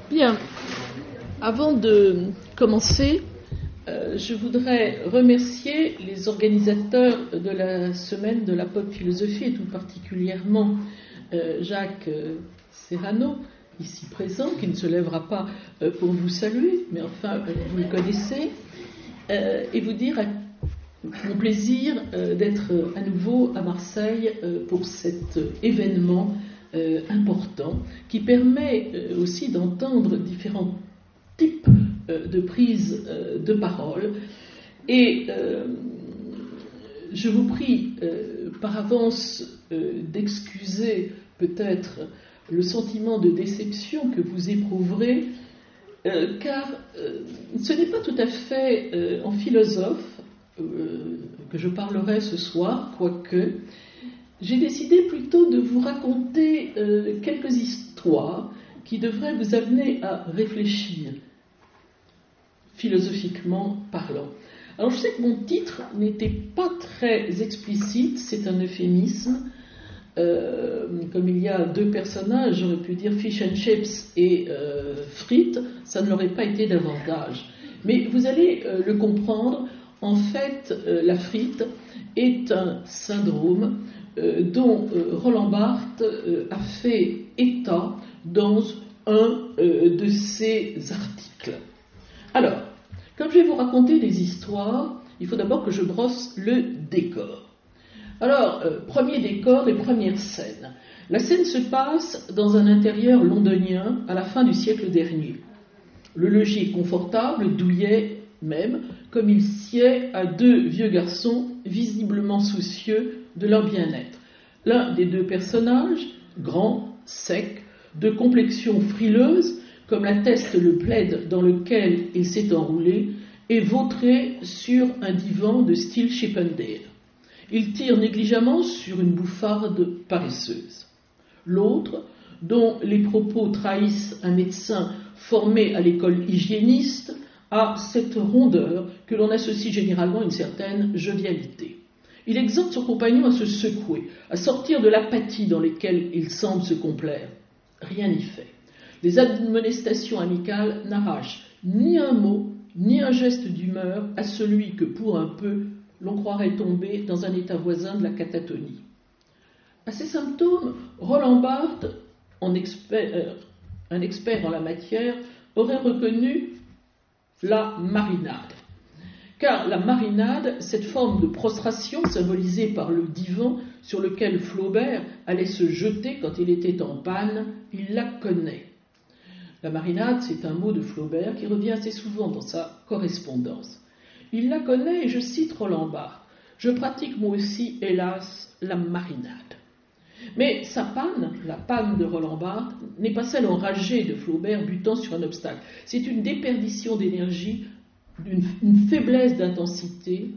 Bien, avant de commencer, je voudrais remercier les organisateurs de la semaine de la pop philosophie et tout particulièrement Jacques Serrano, ici présent, qui ne se lèvera pas pour vous saluer, mais enfin vous le connaissez, et vous dire mon plaisir d'être à nouveau à Marseille pour cet événement important qui permet aussi d'entendre différents types de prises de parole. Et je vous prie par avance d'excuser peut-être le sentiment de déception que vous éprouverez, car ce n'est pas tout à fait en philosophe que je parlerai ce soir, quoique j'ai décidé plutôt de vous raconter quelques histoires qui devraient vous amener à réfléchir, philosophiquement parlant. Alors je sais que mon titre n'était pas très explicite, c'est un euphémisme. Comme il y a deux personnages, j'aurais pu dire fish and chips et frites, ça ne l'aurait pas été davantage. Mais vous allez le comprendre, en fait, la frite est un syndrome dont Roland Barthes a fait état dans un de ses articles. Alors, comme je vais vous raconter des histoires, il faut d'abord que je brosse le décor. Alors, premier décor, les premières scènes. La scène se passe dans un intérieur londonien à la fin du siècle dernier. Le logis est confortable, douillet même, comme il sied à deux vieux garçons visiblement soucieux de leur bien-être. L'un des deux personnages, grand, sec, de complexion frileuse, comme l'atteste le plaid dans lequel il s'est enroulé, est vautré sur un divan de style Chippendale. Il tire négligemment sur une bouffarde paresseuse. L'autre, dont les propos trahissent un médecin formé à l'école hygiéniste, a cette rondeur que l'on associe généralement à une certaine jovialité. Il exhorte son compagnon à se secouer, à sortir de l'apathie dans laquelle il semble se complaire. Rien n'y fait. Les admonestations amicales n'arrachent ni un mot, ni un geste d'humeur à celui que, pour un peu, l'on croirait tomber dans un état voisin de la catatonie. À ces symptômes, Roland Barthes, un expert en la matière, aurait reconnu la marinade. Car la marinade, cette forme de prostration symbolisée par le divan sur lequel Flaubert allait se jeter quand il était en panne, il la connaît. La marinade, c'est un mot de Flaubert qui revient assez souvent dans sa correspondance. Il la connaît et je cite Roland Barthes. Je pratique moi aussi, hélas, la marinade. Mais sa panne, la panne de Roland Barthes, n'est pas celle enragée de Flaubert butant sur un obstacle. C'est une déperdition d'énergie, une faiblesse d'intensité,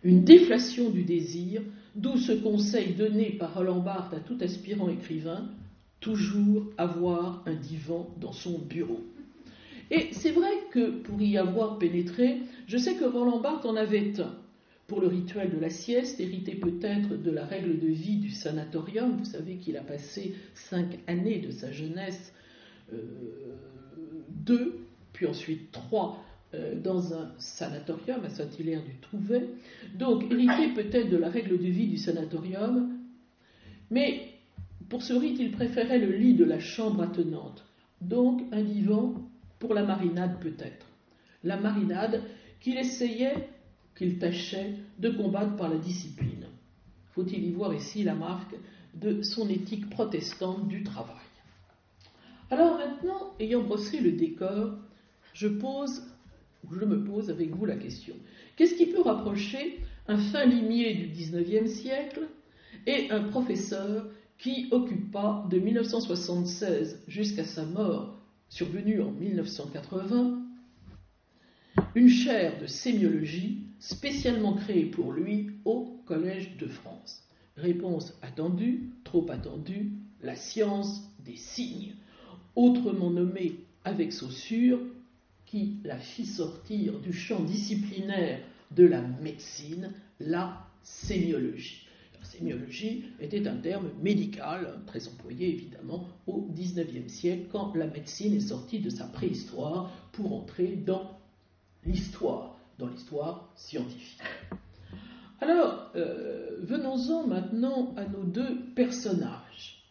une déflation du désir, d'où ce conseil donné par Roland Barthes à tout aspirant écrivain, toujours avoir un divan dans son bureau. Et c'est vrai que pour y avoir pénétré, je sais que Roland Barthes en avait un. Pour le rituel de la sieste, hérité peut-être de la règle de vie du sanatorium, vous savez qu'il a passé 5 années de sa jeunesse, 2, puis ensuite 3 dans un sanatorium à Saint-Hilaire-du-Trouvet. Donc hérité peut-être de la règle de vie du sanatorium, mais pour ce rite, il préférait le lit de la chambre attenante. Donc un divan pour la marinade peut-être. La marinade qu'il essayait, qu'il tâchait de combattre par la discipline. Faut-il y voir ici la marque de son éthique protestante du travail. Alors maintenant, ayant brossé le décor, je me pose avec vous la question. Qu'est-ce qui peut rapprocher un fin limier du XIXe siècle et un professeur qui occupa de 1976 jusqu'à sa mort, survenue en 1980, une chaire de sémiologie spécialement créée pour lui au Collège de France. Réponse attendue, trop attendue, la science des signes, autrement nommée avec Saussure, qui la fit sortir du champ disciplinaire de la médecine, la sémiologie. La sémiologie était un terme médical, très employé évidemment au XIXe siècle, quand la médecine est sortie de sa préhistoire pour entrer dans l'histoire scientifique. Alors, venons-en maintenant à nos deux personnages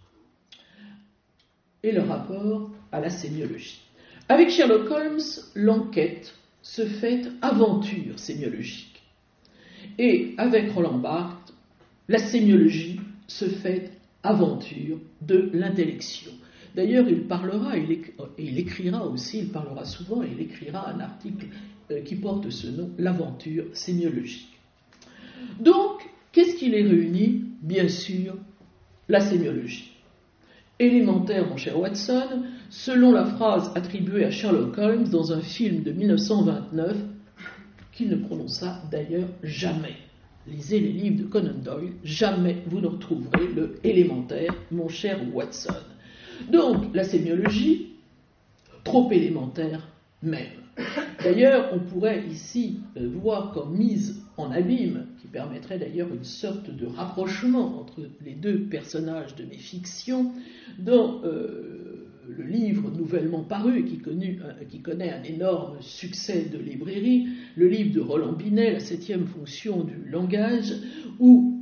et leur rapport à la sémiologie. Avec Sherlock Holmes, l'enquête se fait aventure sémiologique. Et avec Roland Barthes, la sémiologie se fait aventure de l'intellection. D'ailleurs, il parlera, et il écrira aussi, il parlera souvent, et il écrira un article qui porte ce nom, l'aventure sémiologique. Donc, qu'est-ce qui les réunit? Bien sûr, la sémiologie. Élémentaire, mon cher Watson, selon la phrase attribuée à Sherlock Holmes dans un film de 1929, qu'il ne prononça d'ailleurs jamais. Lisez les livres de Conan Doyle, jamais vous ne retrouverez le élémentaire, mon cher Watson. Donc, la sémiologie, trop élémentaire même. D'ailleurs, on pourrait ici voir comme mise en abîme, qui permettrait d'ailleurs une sorte de rapprochement entre les deux personnages de mes fictions, dans le livre nouvellement paru et qui connaît un énorme succès de librairie, le livre de Roland Binet, La 7e fonction du langage, où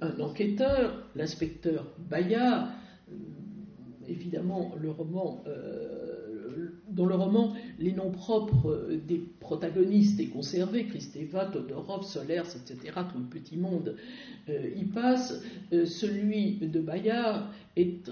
un enquêteur, l'inspecteur Bayard, évidemment le roman, dans le roman, les noms propres des protagonistes est conservé, Kristeva, Todorov, Solers, etc., tout le petit monde y passe. Celui de Bayard est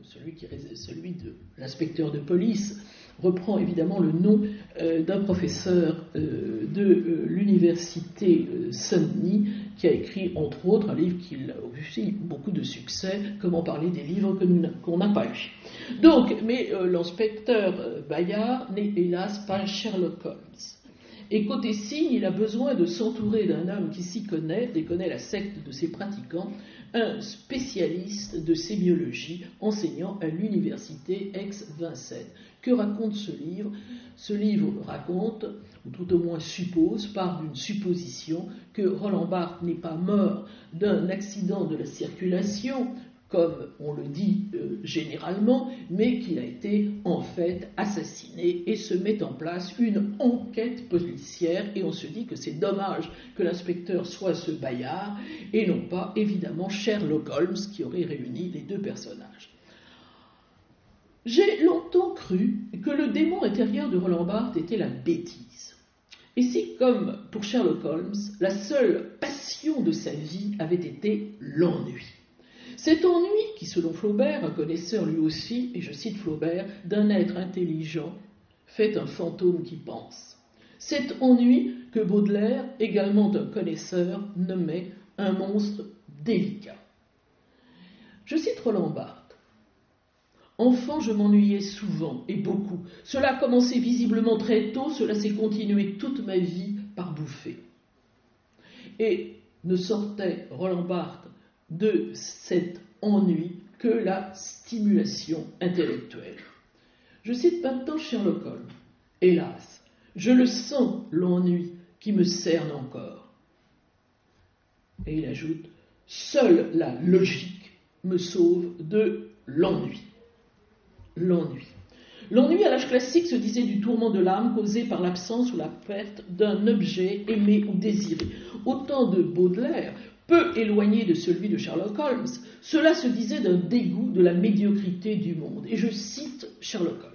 celui de l'inspecteur de police, reprend évidemment le nom d'un professeur de l'université Saint-Denis, qui a écrit entre autres un livre qui a aussi beaucoup de succès, Comment parler des livres qu'on n'a pas lus. Donc, mais l'inspecteur Bayard n'est hélas pas Sherlock Holmes. Et côté signe, il a besoin de s'entourer d'un homme qui s'y connaît, déconnaît la secte de ses pratiquants, un spécialiste de sémiologie enseignant à l'université Aix-Vincennes. Que raconte ce livre? Ce livre raconte, ou tout au moins suppose, part d'une supposition, que Roland Barthes n'est pas mort d'un accident de la circulation, comme on le dit généralement, mais qu'il a été en fait assassiné, et se met en place une enquête policière, et on se dit que c'est dommage que l'inspecteur soit ce Bayard, et non pas évidemment Sherlock Holmes qui aurait réuni les deux personnages. J'ai longtemps cru que le démon intérieur de Roland Barthes était la bêtise. Et si, comme pour Sherlock Holmes, la seule passion de sa vie avait été l'ennui. Cet ennui qui, selon Flaubert, un connaisseur lui aussi, et je cite Flaubert, d'un être intelligent, fait un fantôme qui pense. Cet ennui que Baudelaire, également un connaisseur, nommait un monstre délicat. Je cite Roland Barthes. Enfant, je m'ennuyais souvent et beaucoup. Cela a commencé visiblement très tôt, cela s'est continué toute ma vie par bouffées. Et ne sortait Roland Barthes de cet ennui que la stimulation intellectuelle. Je cite maintenant Sherlock Holmes. Hélas, je le sens, l'ennui qui me cerne encore. Et il ajoute, seule la logique me sauve de l'ennui. L'ennui. L'ennui à l'âge classique se disait du tourment de l'âme causé par l'absence ou la perte d'un objet aimé ou désiré. Au temps de Baudelaire, peu éloigné de celui de Sherlock Holmes, cela se disait d'un dégoût de la médiocrité du monde. Et je cite Sherlock Holmes.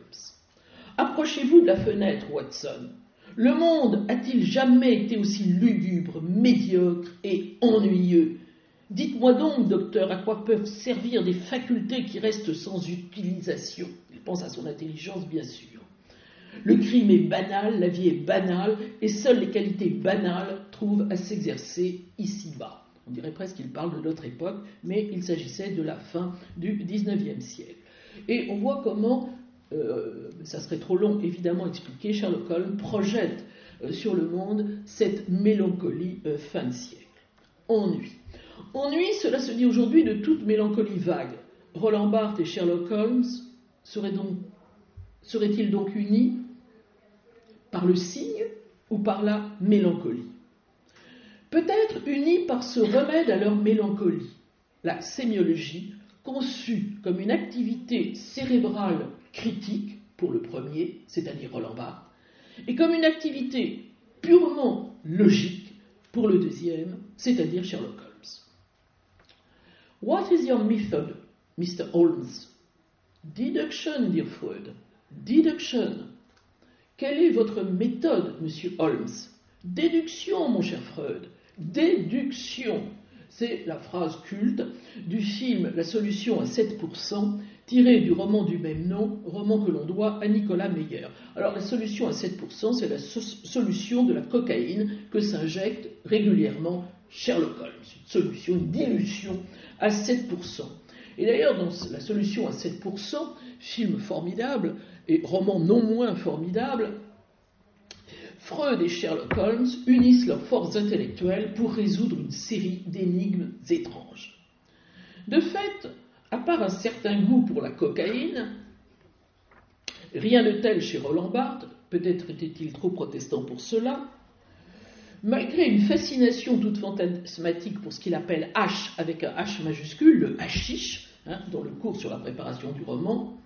Approchez-vous de la fenêtre, Watson. Le monde a-t-il jamais été aussi lugubre, médiocre et ennuyeux? Dites-moi donc, docteur, à quoi peuvent servir des facultés qui restent sans utilisation? Il pense à son intelligence, bien sûr. Le crime est banal, la vie est banale, et seules les qualités banales trouvent à s'exercer ici-bas. On dirait presque qu'il parle de notre époque, mais il s'agissait de la fin du XIXe siècle. Et on voit comment, ça serait trop long évidemment à expliquer, Sherlock Holmes projette sur le monde cette mélancolie fin de siècle. Ennui. Ennui, cela se dit aujourd'hui de toute mélancolie vague. Roland Barthes et Sherlock Holmes seraient-ils donc unis par le signe ou par la mélancolie? Peut-être unis par ce remède à leur mélancolie, la sémiologie, conçue comme une activité cérébrale critique pour le premier, c'est-à-dire Roland Barthes, et comme une activité purement logique pour le deuxième, c'est-à-dire Sherlock Holmes. What is your method, Mr. Holmes? Deduction, dear Freud. Deduction. Quelle est votre méthode, monsieur Holmes? Déduction, mon cher Freud. Déduction. C'est la phrase culte du film La solution à 7%, tiré du roman du même nom, roman que l'on doit à Nicolas Meyer. Alors la solution à 7%, c'est la solution de la cocaïne que s'injecte régulièrement Sherlock Holmes. Une solution, une dilution à 7%. Et d'ailleurs, dans la solution à 7%, film formidable et roman non moins formidable, Freud et Sherlock Holmes unissent leurs forces intellectuelles pour résoudre une série d'énigmes étranges. De fait, à part un certain goût pour la cocaïne, rien de tel chez Roland Barthes, peut-être était-il trop protestant pour cela, malgré une fascination toute fantasmatique pour ce qu'il appelle H avec un H majuscule, le hashish, dans le cours sur la préparation du roman,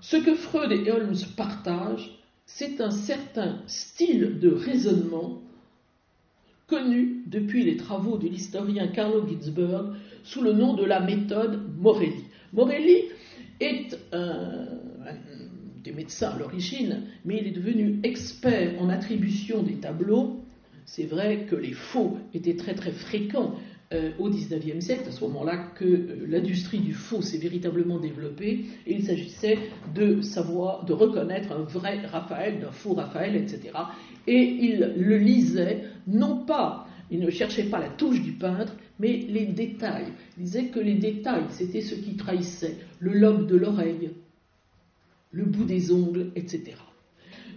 ce que Freud et Holmes partagent, c'est un certain style de raisonnement connu depuis les travaux de l'historien Carlo Ginzburg sous le nom de la méthode Morelli. Morelli est un des médecins à l'origine, mais il est devenu expert en attribution des tableaux. C'est vrai que les faux étaient très très fréquents au XIXe siècle, à ce moment-là que l'industrie du faux s'est véritablement développée, et il s'agissait de savoir, de reconnaître un vrai Raphaël, d'un faux Raphaël, etc. Et il le lisait, non pas, il ne cherchait pas la touche du peintre, mais les détails. Il disait que les détails, c'était ce qui trahissait le lobe de l'oreille, le bout des ongles, etc.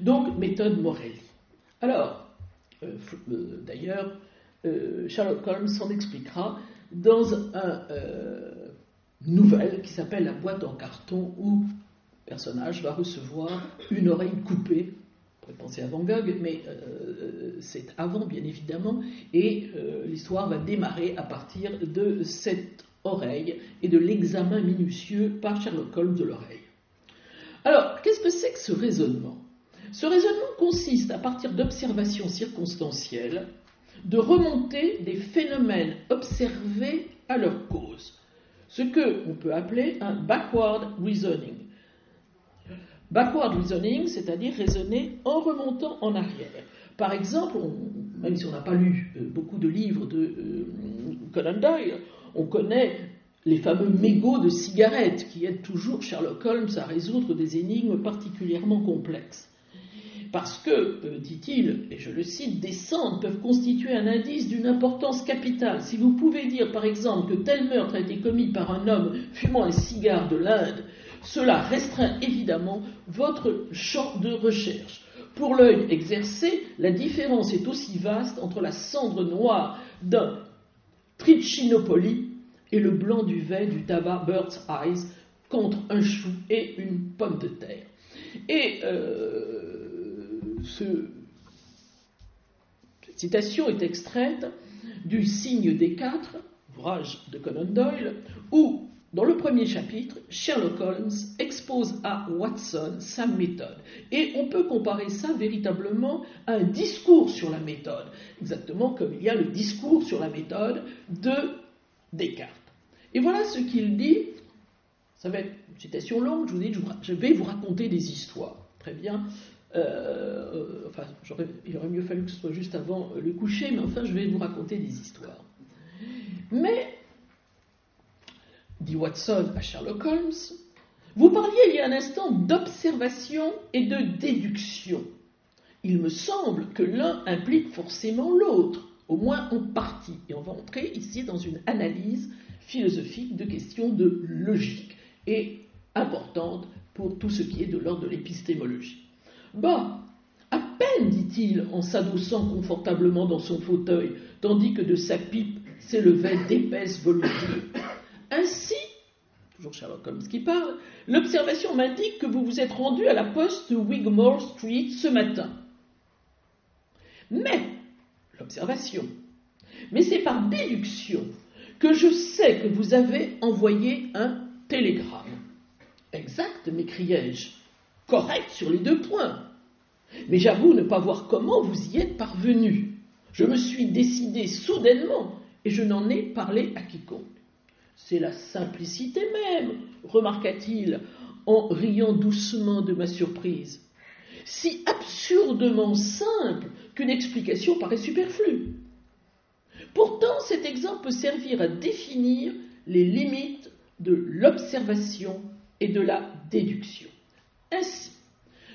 Donc, méthode Morelli. Alors, d'ailleurs, Sherlock Holmes s'en expliquera dans une nouvelle qui s'appelle La boîte en carton, où le personnage va recevoir une oreille coupée. On pourrait penser à Van Gogh, mais c'est avant, bien évidemment, et l'histoire va démarrer à partir de cette oreille et de l'examen minutieux par Sherlock Holmes de l'oreille. Alors, qu'est-ce que c'est que ce raisonnement? Ce raisonnement consiste, à partir d'observations circonstancielles, de remonter des phénomènes observés à leur cause, ce qu'on peut appeler un backward reasoning. Backward reasoning, c'est-à-dire raisonner en remontant en arrière. Par exemple, même si on n'a pas lu beaucoup de livres de Conan Doyle, on connaît les fameux mégots de cigarettes qui aident toujours Sherlock Holmes à résoudre des énigmes particulièrement complexes. Parce que, dit-il, et je le cite, des cendres peuvent constituer un indice d'une importance capitale. Si vous pouvez dire, par exemple, que tel meurtre a été commis par un homme fumant un cigare de l'Inde, cela restreint évidemment votre champ de recherche. Pour l'œil exercé, la différence est aussi vaste entre la cendre noire d'un Trichinopoly et le blanc duvet du tabac Bird's Eyes contre un chou et une pomme de terre. Et cette citation est extraite du Signe des Quatre, ouvrage de Conan Doyle, où, dans le premier chapitre, Sherlock Holmes expose à Watson sa méthode. Et on peut comparer ça véritablement à un discours sur la méthode, exactement comme il y a le discours sur la méthode de Descartes. Et voilà ce qu'il dit. Ça va être une citation longue, je vous dis, je vais vous raconter des histoires. Très bien. Il aurait mieux fallu que ce soit juste avant le coucher, mais enfin, je vais vous raconter des histoires. Mais, dit Watson à Sherlock Holmes, vous parliez il y a un instant d'observation et de déduction. Il me semble que l'un implique forcément l'autre, au moins en partie. Et on va entrer ici dans une analyse philosophique de questions de logique, et importante pour tout ce qui est de l'ordre de l'épistémologie. Bah, à peine, dit-il, en s'adossant confortablement dans son fauteuil, tandis que de sa pipe s'élevaient d'épaisses voluptés. Ainsi, toujours Sherlock Holmes qui parle, l'observation m'indique que vous vous êtes rendu à la poste Wigmore Street ce matin. Mais, l'observation, mais c'est par déduction que je sais que vous avez envoyé un télégramme. Exact, m'écriai-je. Correct sur les 2 points. Mais j'avoue ne pas voir comment vous y êtes parvenu. Je me suis décidé soudainement et je n'en ai parlé à quiconque. C'est la simplicité même, remarqua-t-il en riant doucement de ma surprise. Si absurdement simple qu'une explication paraît superflue. Pourtant, cet exemple peut servir à définir les limites de l'observation et de la déduction. Ainsi,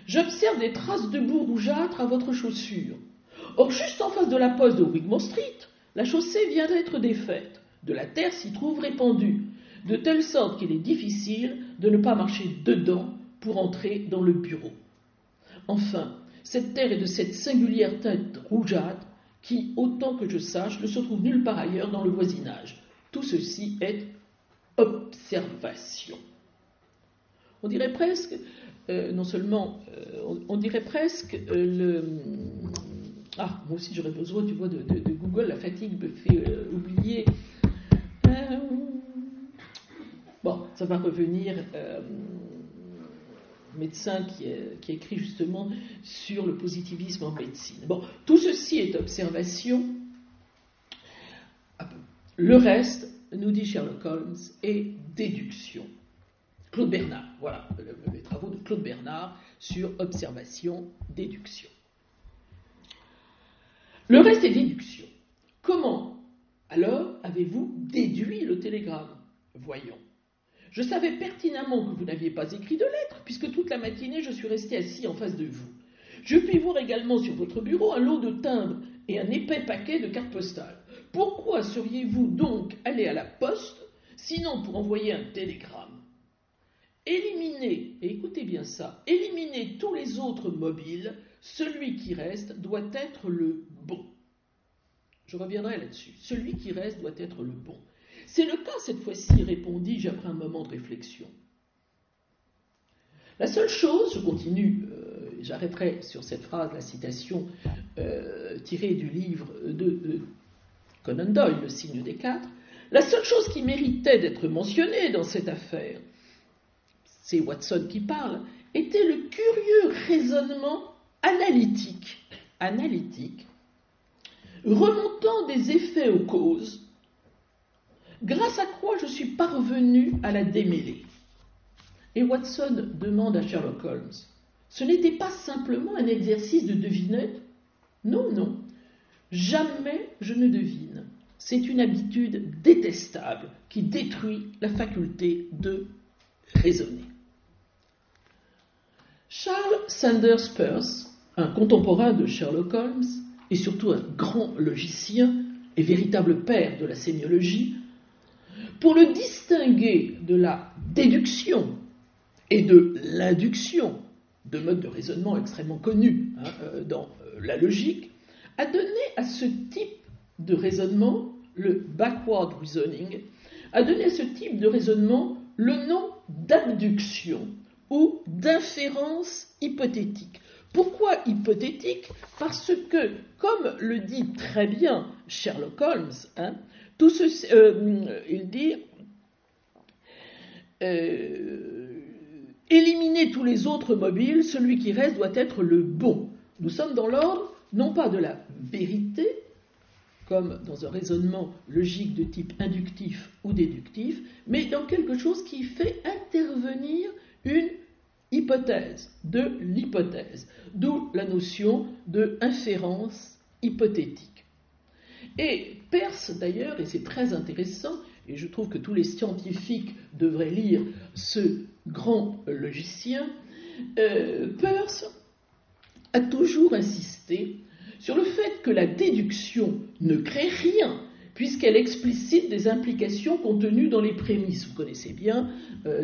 j'observe des traces de boue rougeâtre à votre chaussure. Or, juste en face de la poste de Wigmore Street, la chaussée vient d'être défaite. De la terre s'y trouve répandue, de telle sorte qu'il est difficile de ne pas marcher dedans pour entrer dans le bureau. Enfin, cette terre est de cette singulière teinte rougeâtre qui, autant que je sache, ne se trouve nulle part ailleurs dans le voisinage. Tout ceci est observation. On dirait presque, on dirait presque Ah, moi aussi j'aurais besoin, tu vois, de Google, la fatigue me fait oublier. Bon, ça va revenir. Médecin qui écrit justement sur le positivisme en médecine. Bon, tout ceci est observation. Le reste, nous dit Sherlock Holmes, est déduction. Claude Bernard, voilà, les travaux de Claude Bernard sur observation, déduction. Le reste est déduction. Comment, alors, avez-vous déduit le télégramme? Voyons. Je savais pertinemment que vous n'aviez pas écrit de lettre, puisque toute la matinée je suis resté assis en face de vous. Je puis voir également sur votre bureau un lot de timbres et un épais paquet de cartes postales. Pourquoi seriez-vous donc allé à la poste, sinon pour envoyer un télégramme? Éliminez, et écoutez bien ça, éliminez tous les autres mobiles, celui qui reste doit être le bon. Je reviendrai là-dessus. Celui qui reste doit être le bon. C'est le cas cette fois-ci, répondis-je après un moment de réflexion. La seule chose, je continue, j'arrêterai sur cette phrase, la citation tirée du livre de Conan Doyle, Le signe des 4, la seule chose qui méritait d'être mentionnée dans cette affaire, c'est Watson qui parle, était le curieux raisonnement analytique, remontant des effets aux causes, grâce à quoi je suis parvenu à la démêler. Et Watson demande à Sherlock Holmes, ce n'était pas simplement un exercice de devinette? Non, non, jamais je ne devine. C'est une habitude détestable qui détruit la faculté de raisonner. Charles Sanders Peirce, un contemporain de Sherlock Holmes, et surtout un grand logicien et véritable père de la sémiologie, pour le distinguer de la déduction et de l'induction, deux modes de raisonnement extrêmement connus dans la logique, a donné à ce type de raisonnement, le backward reasoning, a donné à ce type de raisonnement le nom d'abduction ou d'inférence hypothétique. Pourquoi hypothétique? Parce que, comme le dit très bien Sherlock Holmes, tout ceci, il dit éliminer tous les autres mobiles, celui qui reste doit être le bon. Nous sommes dans l'ordre, non pas de la vérité, comme dans un raisonnement logique de type inductif ou déductif, mais dans quelque chose qui fait intervenir une hypothèse, de l'hypothèse, d'où la notion de inférence hypothétique. Et Peirce, d'ailleurs, et c'est très intéressant, et je trouve que tous les scientifiques devraient lire ce grand logicien, Peirce a toujours insisté sur le fait que la déduction ne crée rien, puisqu'elle explicite des implications contenues dans les prémices. Vous connaissez bien,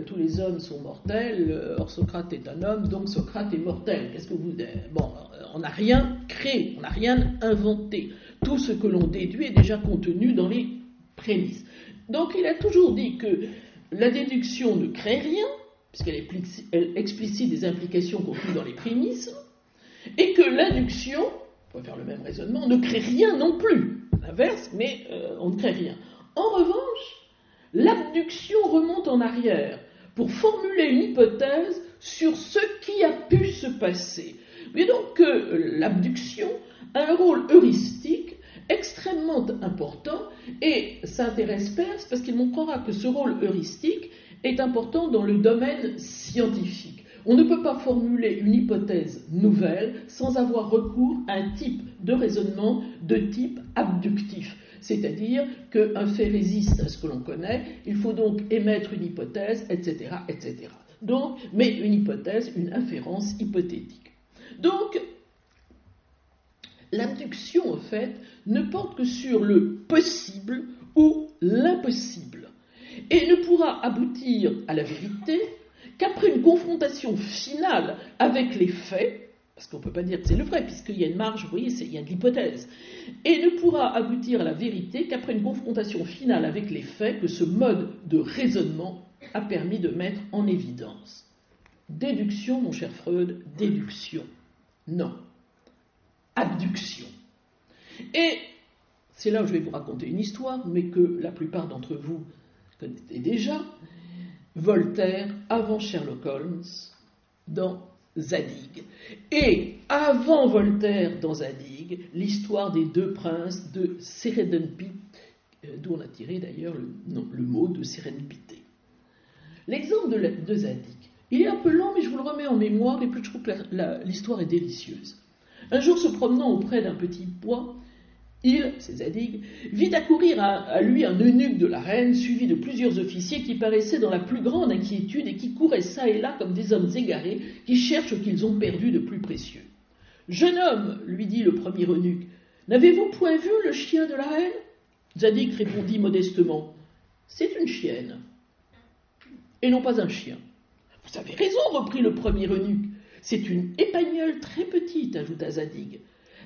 tous les hommes sont mortels, or Socrate est un homme, donc Socrate est mortel. Qu'est-ce que vous... Bon, on n'a rien créé, on n'a rien inventé. Tout ce que l'on déduit est déjà contenu dans les prémices. Donc il a toujours dit que la déduction ne crée rien, puisqu'elle explicite des implications contenues dans les prémices, et que l'induction, on peut faire le même raisonnement, ne crée rien non plus. L'inverse, mais on ne crée rien. En revanche, l'abduction remonte en arrière pour formuler une hypothèse sur ce qui a pu se passer. Et donc l'abduction a un rôle heuristique extrêmement important, et ça intéresse Peirce parce qu'il montrera que ce rôle heuristique est important dans le domaine scientifique. On ne peut pas formuler une hypothèse nouvelle sans avoir recours à un type de raisonnement de type abductif. C'est-à-dire qu'un fait résiste à ce que l'on connaît, il faut donc émettre une hypothèse, etc., etc. Donc, mais une hypothèse, une inférence hypothétique. Donc, l'abduction, en fait, ne porte que sur le possible ou l'impossible, et ne pourra aboutir à la vérité qu'après une confrontation finale avec les faits, parce qu'on ne peut pas dire que c'est le vrai, puisqu'il y a une marge, vous voyez, il y a de l'hypothèse, et ne pourra aboutir à la vérité qu'après une confrontation finale avec les faits que ce mode de raisonnement a permis de mettre en évidence. Déduction, mon cher Freud, déduction. Non. Abduction. Et c'est là où je vais vous raconter une histoire, mais que la plupart d'entre vous connaissez déjà. Voltaire, avant Sherlock Holmes, dans Zadig. Et avant Voltaire, dans Zadig, l'histoire des deux princes de Sérénépité, d'où on a tiré d'ailleurs le mot de sérénité. L'exemple de Zadig, il est un peu lent, mais je vous le remets en mémoire, et puis je trouve que l'histoire est délicieuse. Un jour, se promenant auprès d'un petit bois, c'est Zadig, vit accourir à lui un eunuque de la reine, suivi de plusieurs officiers qui paraissaient dans la plus grande inquiétude et qui couraient çà et là comme des hommes égarés qui cherchent ce qu'ils ont perdu de plus précieux. « Jeune homme, lui dit le premier eunuque, n'avez-vous point vu le chien de la reine ?» Zadig répondit modestement, « C'est une chienne, et non pas un chien. »« Vous avez raison, reprit le premier eunuque, c'est une épagnole très petite, ajouta Zadig.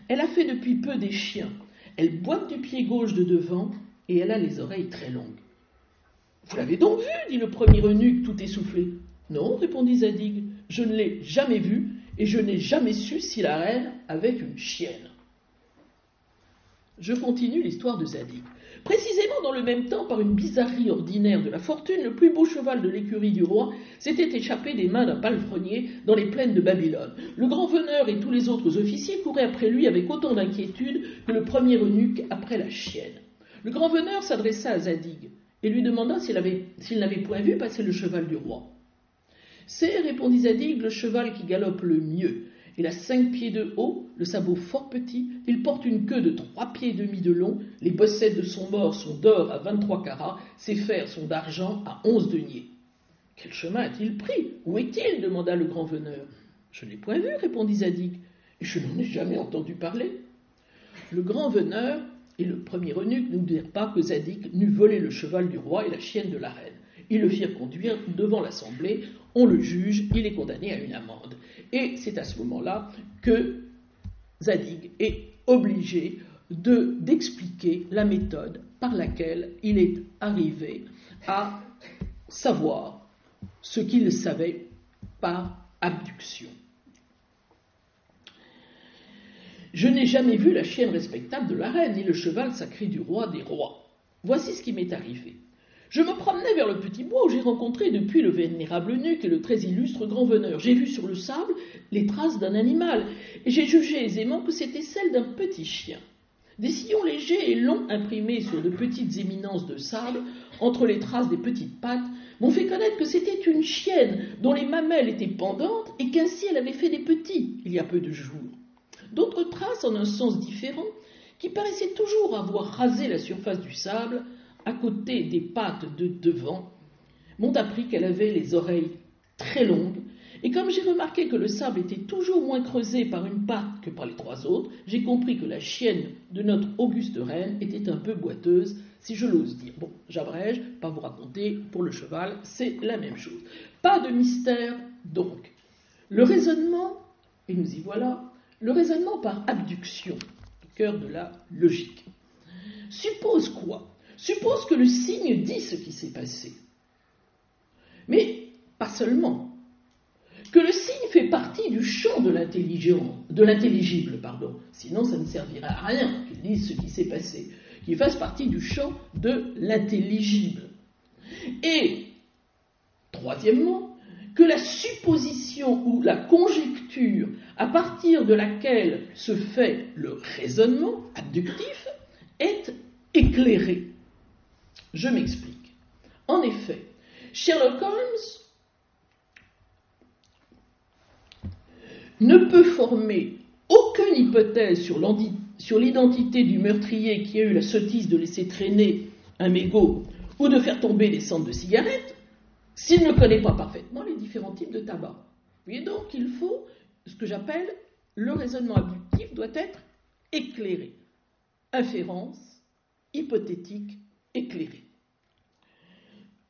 Elle a fait depuis peu des chiens. Elle boite du pied gauche de devant, et elle a les oreilles très longues. »« Vous l'avez donc vue ?» dit le premier eunuque, tout essoufflé. « Non, répondit Zadig, je ne l'ai jamais vue, et je n'ai jamais su si la reine avait une chienne. » Je continue l'histoire de Zadig. Précisément dans le même temps, par une bizarrerie ordinaire de la fortune, le plus beau cheval de l'écurie du roi s'était échappé des mains d'un palefrenier dans les plaines de Babylone. Le grand veneur et tous les autres officiers couraient après lui avec autant d'inquiétude que le premier eunuque après la chienne. Le grand veneur s'adressa à Zadig et lui demanda s'il n'avait point vu passer le cheval du roi. « C'est, répondit Zadig, le cheval qui galope le mieux. Il a 5 pieds de haut, le sabot fort petit, il porte une queue de 3 pieds et demi de long, les bossettes de son mors sont d'or à 23 carats, ses fers sont d'argent à 11 deniers. »« Quel chemin a-t-il pris ? Où est-il ? demanda le grand veneur. »« Je ne l'ai point vu, répondit Zadig, et je n'en ai jamais entendu parler. » Le grand veneur et le premier eunuque ne dirent pas que Zadig n'eût volé le cheval du roi et la chienne de la reine. Ils le firent conduire devant l'assemblée, on le juge, il est condamné à une amende. Et c'est à ce moment-là que Zadig est obligé d'expliquer la méthode par laquelle il est arrivé à savoir ce qu'il savait par abduction. « Je n'ai jamais vu la chienne respectable de la reine, ni le cheval sacré du roi des rois. Voici ce qui m'est arrivé. Je me promenais vers le petit bois où j'ai rencontré depuis le vénérable eunuque et le très illustre grand veneur. J'ai vu sur le sable les traces d'un animal, et j'ai jugé aisément que c'était celle d'un petit chien. Des sillons légers et longs imprimés sur de petites éminences de sable, entre les traces des petites pattes, m'ont fait connaître que c'était une chienne dont les mamelles étaient pendantes et qu'ainsi elle avait fait des petits il y a peu de jours. D'autres traces, en un sens différent, qui paraissaient toujours avoir rasé la surface du sable, à côté des pattes de devant, m'ont appris qu'elle avait les oreilles très longues, et comme j'ai remarqué que le sable était toujours moins creusé par une patte que par les 3 autres, j'ai compris que la chienne de notre auguste reine était un peu boiteuse, si je l'ose dire. Bon, j'abrège, pas vous raconter, pour le cheval, c'est la même chose. Pas de mystère, donc. Le raisonnement, et nous y voilà, le raisonnement par abduction, au cœur de la logique, suppose quoi ? Suppose que le signe dit ce qui s'est passé. Mais pas seulement. Que le signe fait partie du champ de l'intelligible, sinon ça ne servirait à rien qu'il dise ce qui s'est passé. qui fasse partie du champ de l'intelligible. Et, troisièmement, que la supposition ou la conjecture à partir de laquelle se fait le raisonnement abductif est éclairée. Je m'explique. En effet, Sherlock Holmes ne peut former aucune hypothèse sur l'identité du meurtrier qui a eu la sottise de laisser traîner un mégot ou de faire tomber des cendres de cigarettes s'il ne connaît pas parfaitement les différents types de tabac. Vous voyez donc, il faut ce que j'appelle le raisonnement abductif doit être éclairé. Inférence, hypothétique, éclairée.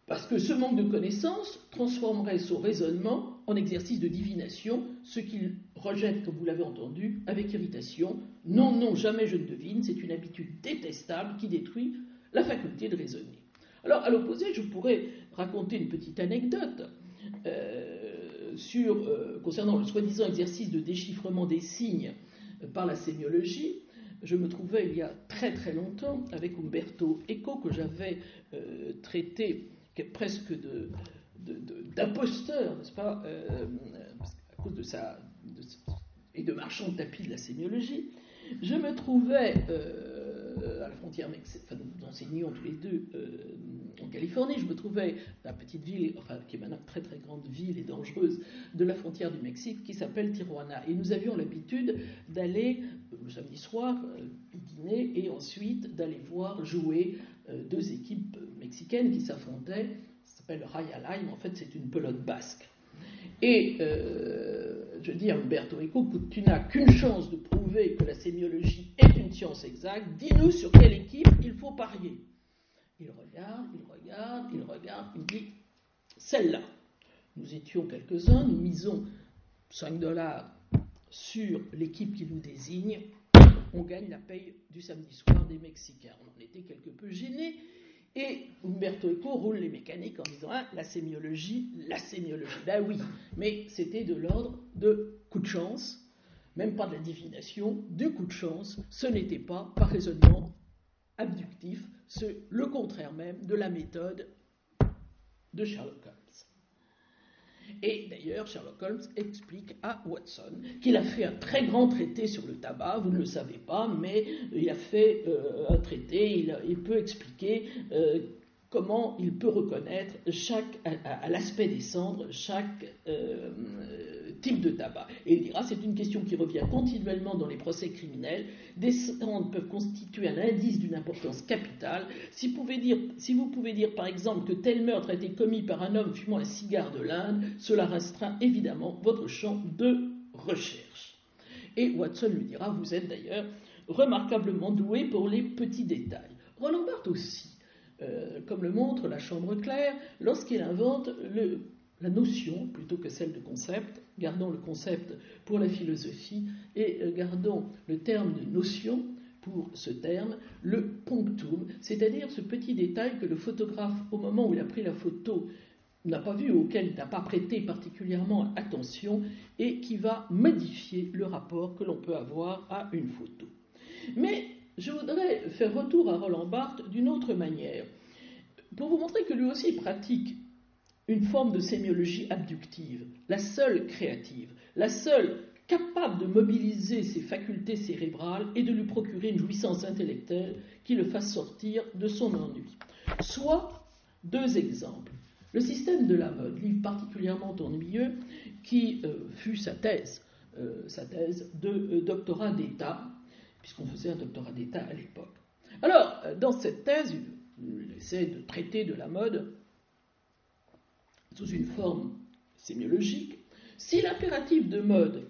Parce que ce manque de connaissances transformerait son raisonnement en exercice de divination, ce qu'il rejette, comme vous l'avez entendu, avec irritation. Non, non, jamais je ne devine, c'est une habitude détestable qui détruit la faculté de raisonner. Alors, à l'opposé, je pourrais raconter une petite anecdote concernant le soi-disant exercice de déchiffrement des signes par la sémiologie. Je me trouvais il y a très très longtemps avec Umberto Eco, que j'avais traité presque d'imposteur, n'est-ce pas, à cause et de marchand de tapis de la sémiologie. Je me trouvais à la frontière mexicaine, nous enseignions tous les deux en Californie, je me trouvais dans la petite ville, qui est maintenant une très très grande ville et dangereuse, de la frontière du Mexique, qui s'appelle Tijuana. Et nous avions l'habitude d'aller, le samedi soir, dîner, et ensuite d'aller voir jouer deux équipes mexicaines qui s'affrontaient. Ça s'appelle Raya Lime, en fait c'est une pelote basque. Et je dis à Umberto Eco, tu n'as qu'une chance de prouver que la sémiologie est une science exacte, dis-nous sur quelle équipe il faut parier. Il regarde, il me dit, celle-là. Nous étions quelques-uns, nous misons $5 sur l'équipe qui nous désigne, on gagne la paye du samedi soir des Mexicains. On en était quelque peu gênés. Et Umberto Eco roule les mécaniques en disant la sémiologie, ben oui, mais c'était de l'ordre de coup de chance, même pas de la divination, du coup de chance, ce n'était pas par raisonnement abductif, c'est le contraire même de la méthode de Sherlock Holmes. Et d'ailleurs, Sherlock Holmes explique à Watson qu'il a fait un très grand traité sur le tabac, vous ne le savez pas, mais il a fait un traité, il peut expliquer comment il peut reconnaître à l'aspect des cendres chaque type de tabac. Et il dira, c'est une question qui revient continuellement dans les procès criminels, des cendres peuvent constituer un indice d'une importance capitale. Si vous pouvez dire par exemple que tel meurtre a été commis par un homme fumant un cigare de l'Inde, cela restreint évidemment votre champ de recherche. Et Watson lui dira, vous êtes d'ailleurs remarquablement doué pour les petits détails. Roland Barthes aussi, comme le montre La Chambre claire, lorsqu'il invente la notion plutôt que celle de concept, gardons le concept pour la philosophie et gardons le terme de notion pour ce terme, le punctum, c'est-à-dire ce petit détail que le photographe, au moment où il a pris la photo, n'a pas vu, auquel il n'a pas prêté particulièrement attention et qui va modifier le rapport que l'on peut avoir à une photo. Mais je voudrais faire retour à Roland Barthes d'une autre manière, pour vous montrer que lui aussi pratique une forme de sémiologie abductive, la seule créative, la seule capable de mobiliser ses facultés cérébrales et de lui procurer une jouissance intellectuelle qui le fasse sortir de son ennui. Soit deux exemples. Le système de la mode, livre particulièrement ennuyeux, qui fut sa thèse de doctorat d'État, puisqu'on faisait un doctorat d'État à l'époque. Alors, dans cette thèse, il essaie de traiter de la mode sous une forme sémiologique. Si l'impératif de mode,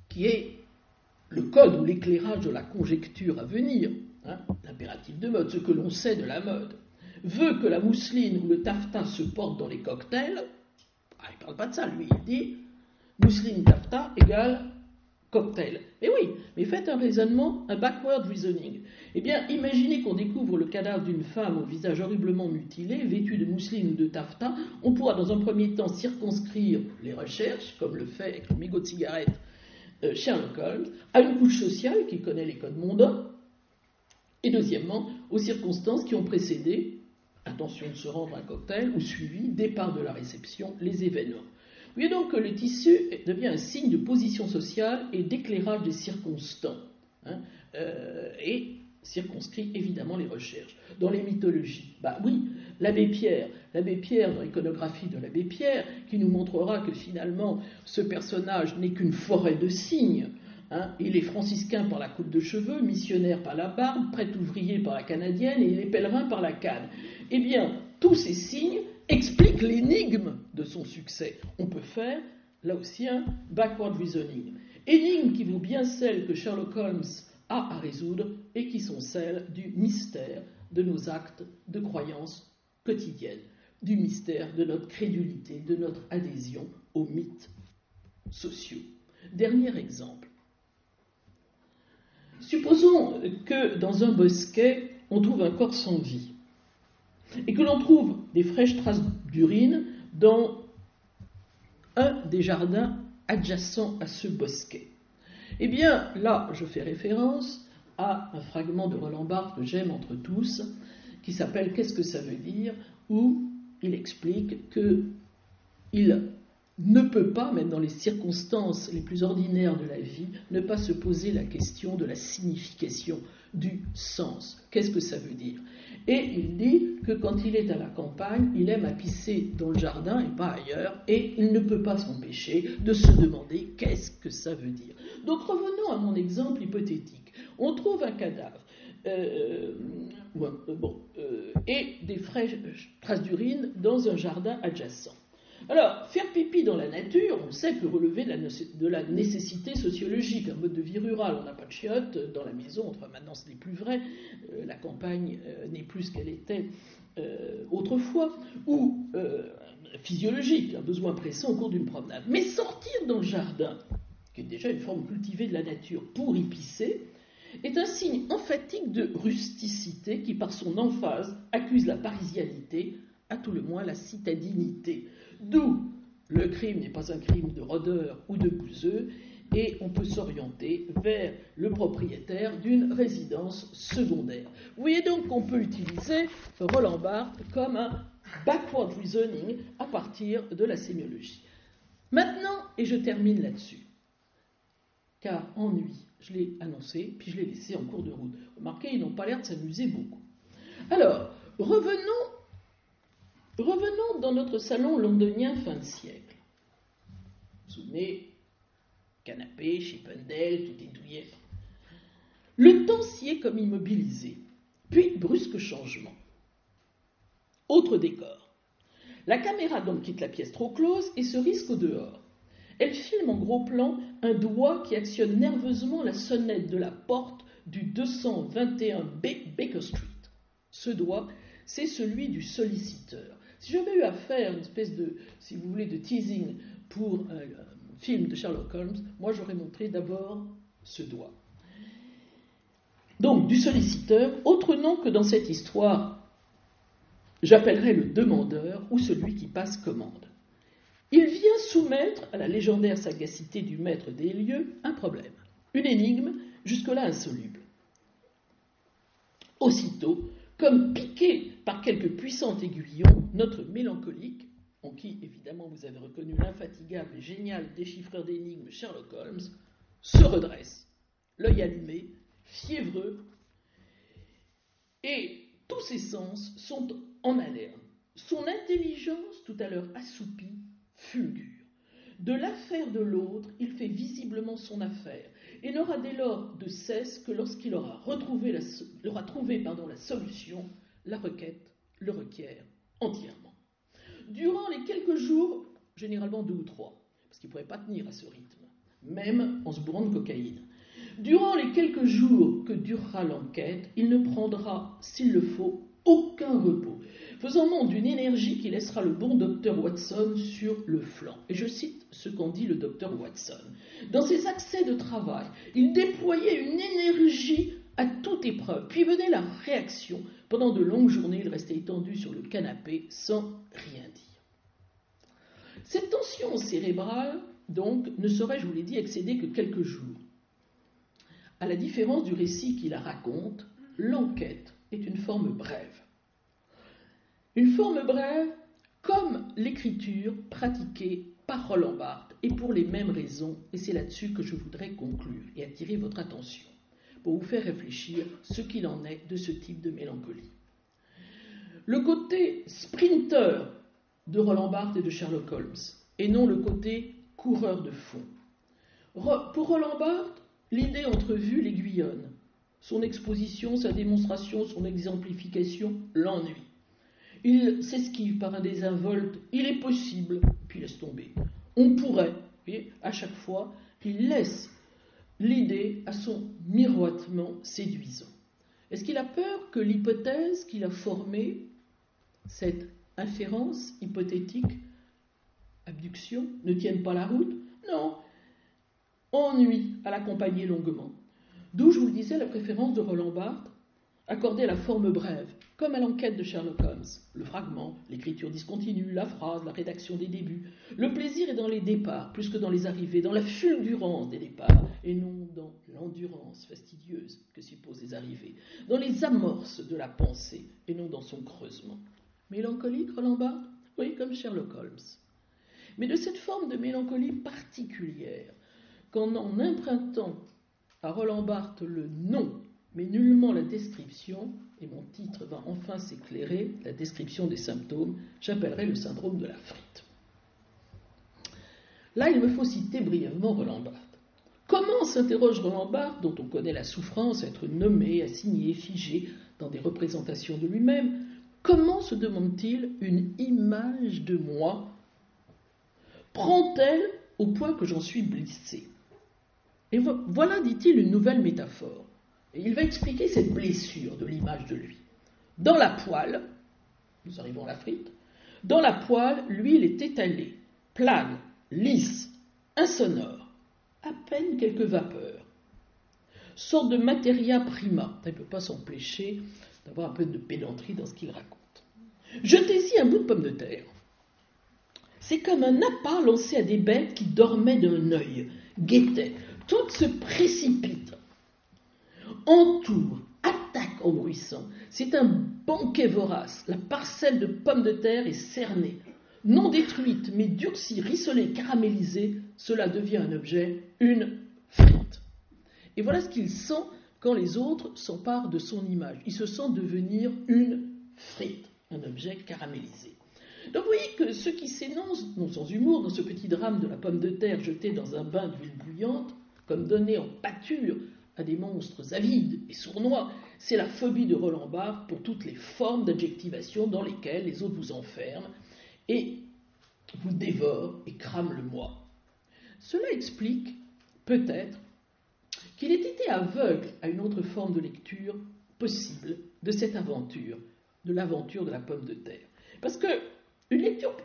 qui est le code ou l'éclairage de la conjecture à venir, l'impératif de mode, ce que l'on sait de la mode, veut que la mousseline ou le taffetas se porte dans les cocktails, il ne parle pas de ça, lui, il dit mousseline taffetas égale cocktail. Mais oui, mais faites un raisonnement, un backward reasoning. Eh bien, imaginez qu'on découvre le cadavre d'une femme au visage horriblement mutilé, vêtue de mousseline ou de taffetas. On pourra dans un premier temps circonscrire les recherches, comme le fait avec le mégot de cigarette Sherlock Holmes, à une couche sociale qui connaît les codes mondains, Et deuxièmement, aux circonstances qui ont précédé, intention de se rendre à un cocktail, ou suivi, départ de la réception, les événements. Vous voyez donc que le tissu devient un signe de position sociale et d'éclairage des circonstants, et circonscrit évidemment les recherches. Dans les mythologies, oui, l'abbé Pierre dans l'iconographie de l'abbé Pierre, qui nous montrera que finalement ce personnage n'est qu'une forêt de cygnes. Il est franciscain par la coupe de cheveux, missionnaire par la barbe, prêtre ouvrier par la canadienne et il est pèlerin par la canne. Eh bien, tous ces signes expliquent l'énigme de son succès. On peut faire, là aussi, un backward reasoning. Énigme qui vaut bien celle que Sherlock Holmes a à résoudre et qui sont celles du mystère de nos actes de croyance quotidienne, du mystère de notre crédulité, de notre adhésion aux mythes sociaux. Dernier exemple. Supposons que dans un bosquet, on trouve un corps sans vie et que l'on trouve des fraîches traces d'urine dans un des jardins adjacents à ce bosquet. Eh bien, là, je fais référence à un fragment de Roland Barthes que j'aime entre tous, qui s'appelle « Qu'est-ce que ça veut dire ?», où il explique qu'il ne peut pas, même dans les circonstances les plus ordinaires de la vie, ne pas se poser la question de la signification, du sens. Qu'est-ce que ça veut dire ? Et il dit que quand il est à la campagne, il aime à pisser dans le jardin et pas ailleurs, et il ne peut pas s'empêcher de se demander qu'est-ce que ça veut dire. Donc revenons à mon exemple hypothétique. On trouve un cadavre, et des fraîches traces d'urine dans un jardin adjacent. Alors, faire pipi dans la nature, on sait, peut relever de la nécessité sociologique, un mode de vie rural. On n'a pas de chiottes dans la maison, enfin maintenant ce n'est plus vrai, la campagne n'est plus ce qu'elle était autrefois, ou physiologique, un besoin pressant au cours d'une promenade. Mais sortir dans le jardin, qui est déjà une forme cultivée de la nature, pour y pisser, est un signe emphatique de rusticité qui, par son emphase, accuse la parisianité, à tout le moins la citadinité. D'où le crime n'est pas un crime de rôdeur ou de bouseux, et on peut s'orienter vers le propriétaire d'une résidence secondaire. Vous voyez donc qu'on peut utiliser Roland Barthes comme un backward reasoning à partir de la sémiologie. Maintenant, et je termine là-dessus, car ennui, je l'ai annoncé, puis je l'ai laissé en cours de route. Remarquez, ils n'ont pas l'air de s'amuser beaucoup. Alors, revenons dans notre salon londonien fin de siècle. Vous vous souvenez, canapé, Chippendale, tout est douillet. Le temps s'y est comme immobilisé, puis brusque changement. Autre décor. La caméra donc quitte la pièce trop close et se risque au dehors. Elle filme en gros plan un doigt qui actionne nerveusement la sonnette de la porte du 221B Baker Street. Ce doigt, c'est celui du solliciteur. Si j'avais eu à faire une espèce de, si vous voulez, de teasing pour un film de Sherlock Holmes, moi j'aurais montré d'abord ce doigt. Donc, du solliciteur, autre nom que dans cette histoire, j'appellerais le demandeur ou celui qui passe commande. Il vient soumettre à la légendaire sagacité du maître des lieux un problème, une énigme jusque-là insoluble. Aussitôt, comme piqué par quelques puissants aiguillons, notre mélancolique, en qui évidemment vous avez reconnu l'infatigable et génial déchiffreur d'énigmes Sherlock Holmes, se redresse, l'œil allumé, fiévreux, et tous ses sens sont en haleine. Son intelligence, tout à l'heure assoupie, fulgure. De l'affaire de l'autre, il fait visiblement son affaire, et n'aura dès lors de cesse que lorsqu'il aura trouvé la solution, la requête le requiert entièrement. Durant les quelques jours, généralement 2 ou 3, parce qu'il ne pourrait pas tenir à ce rythme, même en se bourrant de cocaïne, durant les quelques jours que durera l'enquête, il ne prendra, s'il le faut, aucun repos, faisant montre d'une énergie qui laissera le bon docteur Watson sur le flanc. Et je cite ce qu'en dit le docteur Watson. Dans ses accès de travail, il déployait une énergie à toute épreuve. Puis venait la réaction. Pendant de longues journées, il restait étendu sur le canapé sans rien dire. Cette tension cérébrale, donc, ne saurait, je vous l'ai dit, excéder que quelques jours. À la différence du récit qui la raconte, l'enquête est une forme brève. Une forme brève comme l'écriture pratiquée par Roland Barthes, et pour les mêmes raisons, et c'est là-dessus que je voudrais conclure et attirer votre attention, pour vous faire réfléchir ce qu'il en est de ce type de mélancolie. Le côté sprinter de Roland Barthes et de Sherlock Holmes, et non le côté coureur de fond. Pour Roland Barthes, l'idée entrevue l'aiguillonne. Son exposition, sa démonstration, son exemplification l'ennuie. Il s'esquive par un désinvolte, il est possible, puis laisse tomber. On pourrait, vous voyez, à chaque fois, il laisse l'idée à son miroitement séduisant. Est-ce qu'il a peur que l'hypothèse qu'il a formée, cette inférence hypothétique, abduction, ne tienne pas la route? Non. Ennui à l'accompagner longuement. D'où, je vous le disais, la préférence de Roland Barthes accordée à la forme brève, comme à l'enquête de Sherlock Holmes. Le fragment, l'écriture discontinue, la phrase, la rédaction des débuts. Le plaisir est dans les départs, plus que dans les arrivées, dans la fulgurance des départs, et non dans l'endurance fastidieuse que supposent les arrivées, dans les amorces de la pensée, et non dans son creusement. Mélancolique, Roland Barthes? Oui, comme Sherlock Holmes. Mais de cette forme de mélancolie particulière, qu'en empruntant à Roland Barthes le nom, mais nullement la description, et mon titre va enfin s'éclairer, la description des symptômes, j'appellerai le syndrome de la frite. Là, il me faut citer brièvement Roland Barthes. Comment s'interroge Roland Barthes, dont on connaît la souffrance à être nommé, assigné, figé dans des représentations de lui-même, comment se demande-t-il une image de moi prend-elle au point que j'en suis blessé? Et voilà, dit-il, une nouvelle métaphore. Et il va expliquer cette blessure de l'image de lui. Dans la poêle, nous arrivons à la frite, dans la poêle, l'huile est étalée, plane, lisse, insonore, à peine quelques vapeurs. Sorte de materia prima. Il ne peut pas s'empêcher d'avoir un peu de pédanterie dans ce qu'il raconte. Jetez-y un bout de pomme de terre. C'est comme un appât lancé à des bêtes qui dormaient d'un œil, guettaient. Toutes se précipitent, entourent, attaquent en bruissant. C'est un banquet vorace. La parcelle de pommes de terre est cernée. Non détruite, mais durcie, rissolée, caramélisée, cela devient un objet, une frite. Et voilà ce qu'il sent quand les autres s'emparent de son image. Il se sent devenir une frite, un objet caramélisé. Donc vous voyez que ce qui s'énonce, non sans humour, dans ce petit drame de la pomme de terre jetée dans un bain d'huile bouillante, comme donné en pâture à des monstres avides et sournois, c'est la phobie de Roland Barthes pour toutes les formes d'adjectivation dans lesquelles les autres vous enferment et vous dévorent et crament le moi. Cela explique, peut-être, qu'il ait été aveugle à une autre forme de lecture possible de cette aventure, de l'aventure de la pomme de terre. Parce que une lecture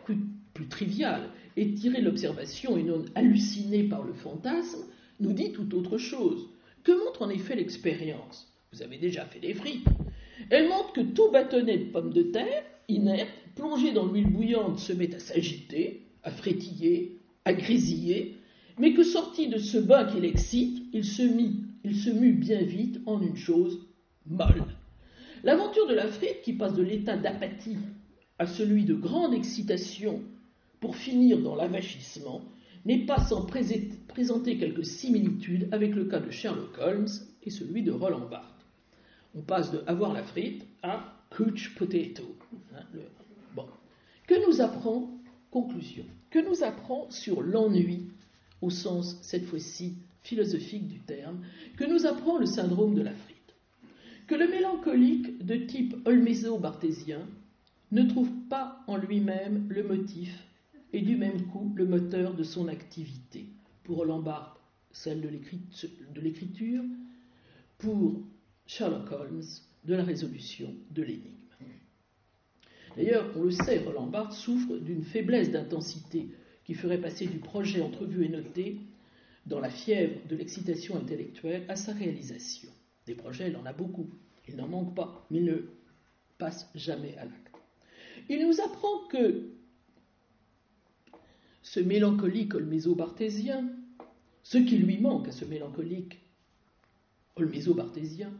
plus triviale et tirée de l'observation et non hallucinée par le fantasme nous dit tout autre chose. Que montre en effet l'expérience? Vous avez déjà fait des frites. Elle montre que tout bâtonnet de pommes de terre, inerte, plongé dans l'huile bouillante, se met à s'agiter, à frétiller, à grésiller, mais que sorti de ce bain qui l'excite, il se mue bien vite en une chose molle. L'aventure de la frite, qui passe de l'état d'apathie à celui de grande excitation pour finir dans l'avachissement, n'est pas sans présenter quelques similitudes avec le cas de Sherlock Holmes et celui de Roland Barthes. On passe de avoir la frite à couch potato. Bon. Que nous apprend, conclusion, que nous apprend sur l'ennui, au sens cette fois-ci philosophique du terme, que nous apprend le syndrome de la frite? Que le mélancolique de type holméso-barthésien ne trouve pas en lui-même le motif et du même coup le moteur de son activité. Pour Roland Barthes, celle de l'écriture, pour Sherlock Holmes, de la résolution de l'énigme. D'ailleurs, on le sait, Roland Barthes souffre d'une faiblesse d'intensité qui ferait passer du projet entrevu et noté dans la fièvre de l'excitation intellectuelle à sa réalisation. Des projets, il en a beaucoup, il n'en manque pas, mais il ne passe jamais à l'acte. Il nous apprend que ce mélancolique holméso-barthésien, ce qui lui manque à ce mélancolique holméso-barthésien,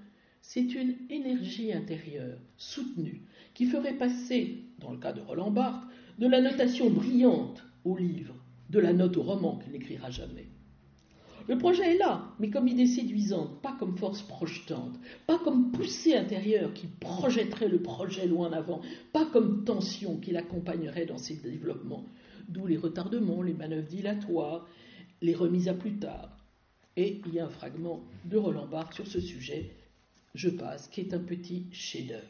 c'est une énergie intérieure, soutenue, qui ferait passer, dans le cas de Roland Barthes, de la notation brillante au livre, de la note au roman qu'il n'écrira jamais. Le projet est là, mais comme idée séduisante, pas comme force projetante, pas comme poussée intérieure qui projetterait le projet loin en avant, pas comme tension qui l'accompagnerait dans ses développements, d'où les retardements, les manœuvres dilatoires, les remises à plus tard. Et il y a un fragment de Roland Barthes sur ce sujet, je passe, qui est un petit chef-d'œuvre.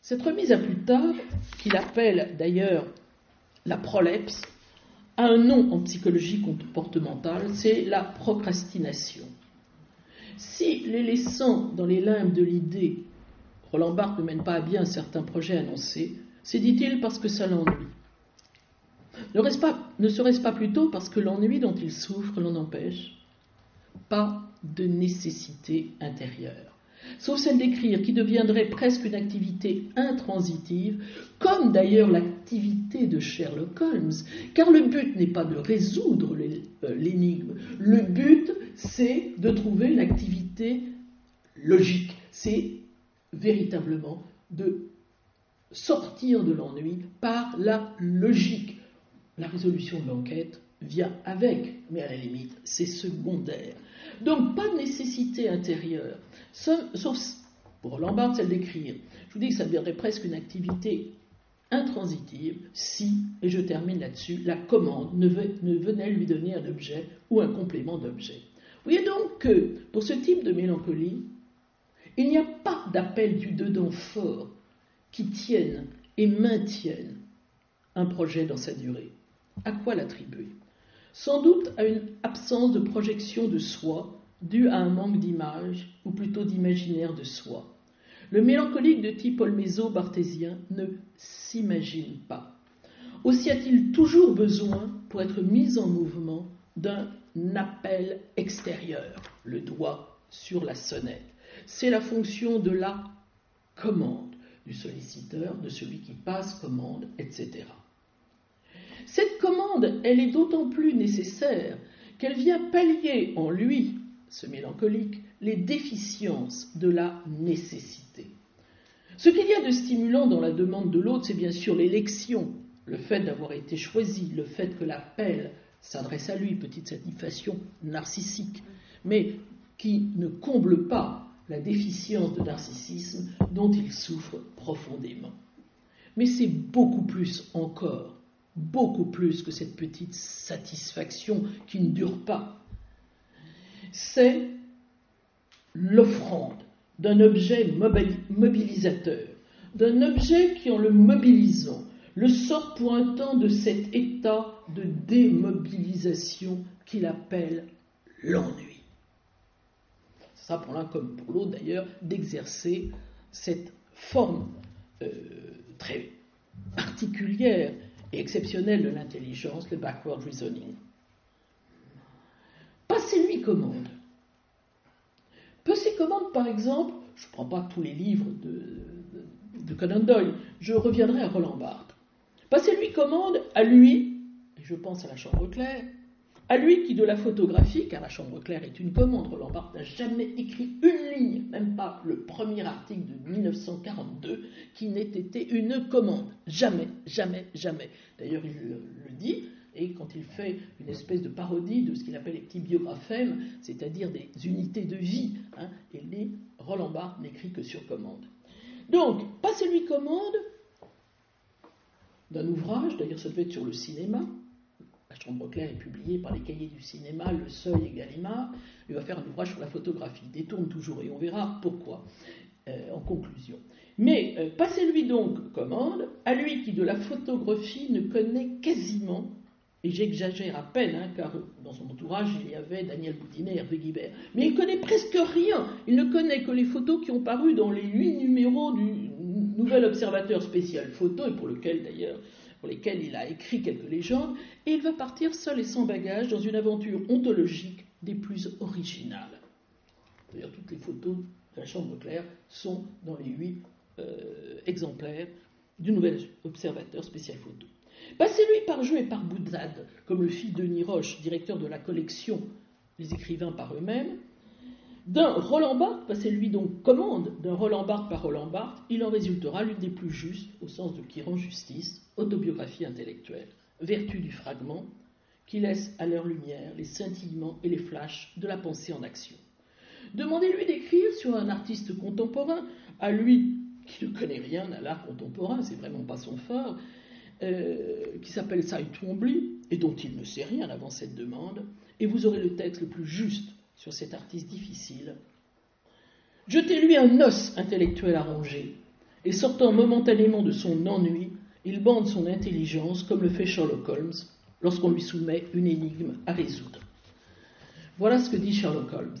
Cette remise à plus tard, qu'il appelle d'ailleurs la prolepse, a un nom en psychologie comportementale, c'est la procrastination. Si les laissant dans les limbes de l'idée, Roland Barthes ne mène pas à bien certains projets annoncés, c'est, dit-il, parce que ça l'ennuie. Ne serait-ce pas plutôt parce que l'ennui dont il souffre l'en empêche? Pas de nécessité intérieure, sauf celle d'écrire, qui deviendrait presque une activité intransitive, comme d'ailleurs l'activité de Sherlock Holmes, car le but n'est pas de résoudre l'énigme, le but c'est de trouver une activité logique, c'est véritablement de sortir de l'ennui par la logique. La résolution de l'enquête vient avec, mais à la limite, c'est secondaire. Donc, pas de nécessité intérieure, sauf pour Roland Barthes, celle d'écrire. Je vous dis que ça deviendrait presque une activité intransitive si, et je termine là-dessus, la commande ne venait lui donner un objet ou un complément d'objet. Vous voyez donc que, pour ce type de mélancolie, il n'y a pas d'appel du dedans fort qui tienne et maintienne un projet dans sa durée. À quoi l'attribuer? Sans doute à une absence de projection de soi, due à un manque d'image, ou plutôt d'imaginaire de soi. Le mélancolique de type olméso-barthésien ne s'imagine pas. Aussi a-t-il toujours besoin, pour être mis en mouvement, d'un appel extérieur, le doigt sur la sonnette. C'est la fonction de la commande, du solliciteur, de celui qui passe commande, etc. Cette commande, elle est d'autant plus nécessaire qu'elle vient pallier en lui, ce mélancolique, les déficiences de la nécessité. Ce qu'il y a de stimulant dans la demande de l'autre, c'est bien sûr l'élection, le fait d'avoir été choisi, le fait que l'appel s'adresse à lui, petite satisfaction narcissique, mais qui ne comble pas la déficience de narcissisme dont il souffre profondément. Mais c'est beaucoup plus encore, beaucoup plus que cette petite satisfaction qui ne dure pas. C'est l'offrande d'un objet mobilisateur, d'un objet qui, en le mobilisant, le sort pour un temps de cet état de démobilisation qu'il appelle l'ennui. Ce sera pour l'un comme pour l'autre d'ailleurs d'exercer cette forme très particulière et exceptionnelle de l'intelligence, le backward reasoning. Passez-lui commande. Passez commande, par exemple, je ne prends pas tous les livres de Conan Doyle, je reviendrai à Roland Barthes. Passez-lui commande à lui, et je pense à La Chambre claire, à lui qui de la photographie, car La Chambre claire est une commande, Roland Barthes n'a jamais écrit une ligne, même pas le premier article de 1942, qui n'ait été une commande. Jamais, jamais, jamais. D'ailleurs, il le dit, et quand il fait une espèce de parodie de ce qu'il appelle les petits biographèmes, c'est-à-dire des unités de vie, il dit Roland Barthes n'écrit que sur commande. Donc, passez-lui commande d'un ouvrage, d'ailleurs ça devait être sur le cinéma. La Chambre claire est publiée par les Cahiers du cinéma, Le Seuil et Gallimard. Il va faire un ouvrage sur la photographie. Il détourne toujours, et on verra pourquoi en conclusion. Mais passez-lui donc commande à lui qui de la photographie ne connaît quasiment, et j'exagère à peine, car dans son entourage il y avait Daniel Boudinet et Hervé Guibert, mais il ne connaît presque rien. Il ne connaît que les photos qui ont paru dans les 8 numéros du Nouvel Observateur spécial photo, et pour lesquels il a écrit quelques légendes, et il va partir seul et sans bagage dans une aventure ontologique des plus originales. D'ailleurs, toutes les photos de la Chambre claire sont dans les 8 exemplaires du Nouvel Observateur spécial photo. Passez-lui par jeu et par boutade, comme le fit Denis Roche, directeur de la collection Les écrivains par eux-mêmes, D'un Roland Barthes, passez lui donc commande, d'un Roland Barthes par Roland Barthes, il en résultera l'une des plus justes, au sens de qui rend justice, autobiographie intellectuelle, vertu du fragment, qui laisse à leur lumière les scintillements et les flashs de la pensée en action. Demandez-lui d'écrire sur un artiste contemporain, à lui qui ne connaît rien à l'art contemporain, c'est vraiment pas son fort, qui s'appelle Cy Twombly, et dont il ne sait rien avant cette demande, et vous aurez le texte le plus juste sur cet artiste difficile. Jetez-lui un os intellectuel à ronger, et sortant momentanément de son ennui, il bande son intelligence comme le fait Sherlock Holmes lorsqu'on lui soumet une énigme à résoudre. Voilà ce que dit Sherlock Holmes.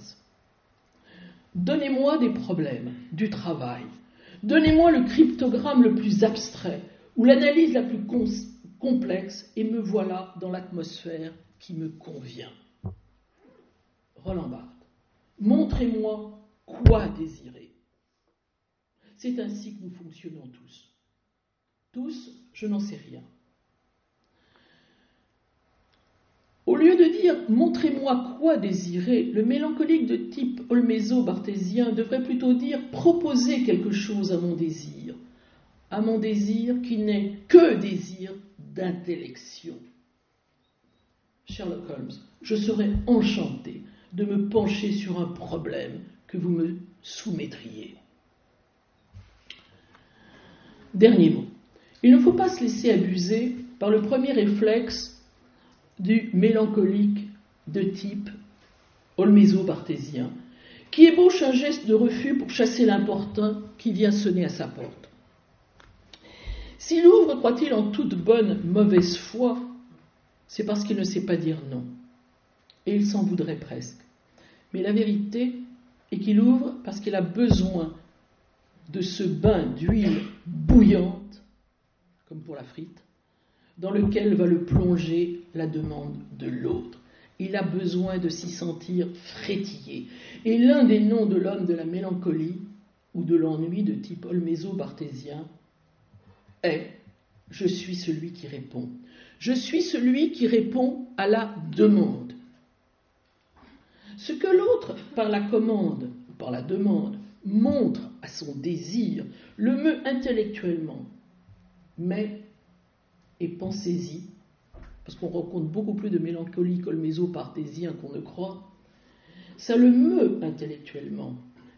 Donnez-moi des problèmes, du travail. Donnez-moi le cryptogramme le plus abstrait ou l'analyse la plus complexe et me voilà dans l'atmosphère qui me convient. Roland Barthes. Montrez-moi quoi désirer. C'est ainsi que nous fonctionnons tous. Tous, je n'en sais rien. Au lieu de dire « montrez-moi quoi désirer », le mélancolique de type olméso-barthésien devrait plutôt dire « proposez quelque chose à mon désir qui n'est que désir d'intellection ». Sherlock Holmes, je serais enchanté de me pencher sur un problème que vous me soumettriez. Dernier mot. Il ne faut pas se laisser abuser par le premier réflexe du mélancolique de type olméso-barthésien, qui ébauche un geste de refus pour chasser l'importun qui vient sonner à sa porte. S'il ouvre, croit-il, en toute bonne mauvaise foi, c'est parce qu'il ne sait pas dire non. Et il s'en voudrait presque. Mais la vérité est qu'il ouvre parce qu'il a besoin de ce bain d'huile bouillante, comme pour la frite, dans lequel va le plonger la demande de l'autre. Il a besoin de s'y sentir frétiller. Et l'un des noms de l'homme de la mélancolie ou de l'ennui de type olméso-barthésien est « je suis celui qui répond ». Je suis celui qui répond à la demande. Ce que l'autre, par la commande ou par la demande, montre à son désir, le meut intellectuellement. Mais, et pensez-y, parce qu'on rencontre beaucoup plus de mélancoliques olméso-barthésiens qu'on ne croit, ça le meut intellectuellement,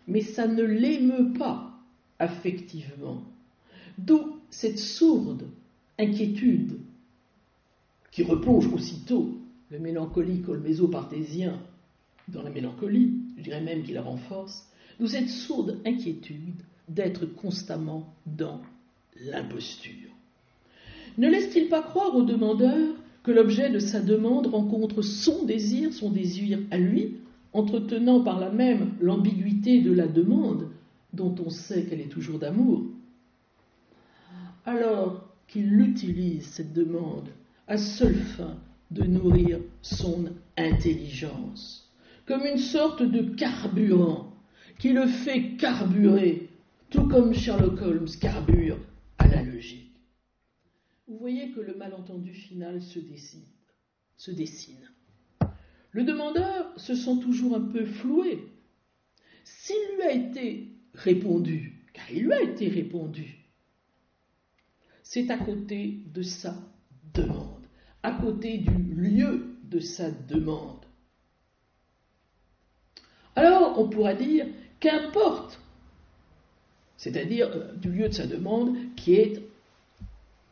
mais ça ne l'émeut pas affectivement. D'où cette sourde inquiétude qui replonge aussitôt le mélancolique olméso-barthésien dans la mélancolie, je dirais même qu'il la renforce, d'où cette sourde inquiétude d'être constamment dans l'imposture. Ne laisse-t-il pas croire au demandeur que l'objet de sa demande rencontre son désir à lui, entretenant par là même l'ambiguïté de la demande, dont on sait qu'elle est toujours d'amour? Alors qu'il utilise cette demande à seule fin de nourrir son intelligence, comme une sorte de carburant qui le fait carburer, tout comme Sherlock Holmes carbure à la logique. Vous voyez que le malentendu final se dessine. Le demandeur se sent toujours un peu floué. S'il lui a été répondu, car il lui a été répondu, c'est à côté de sa demande, à côté du lieu de sa demande. Alors, on pourra dire qu'importe, c'est-à-dire du lieu de sa demande qui est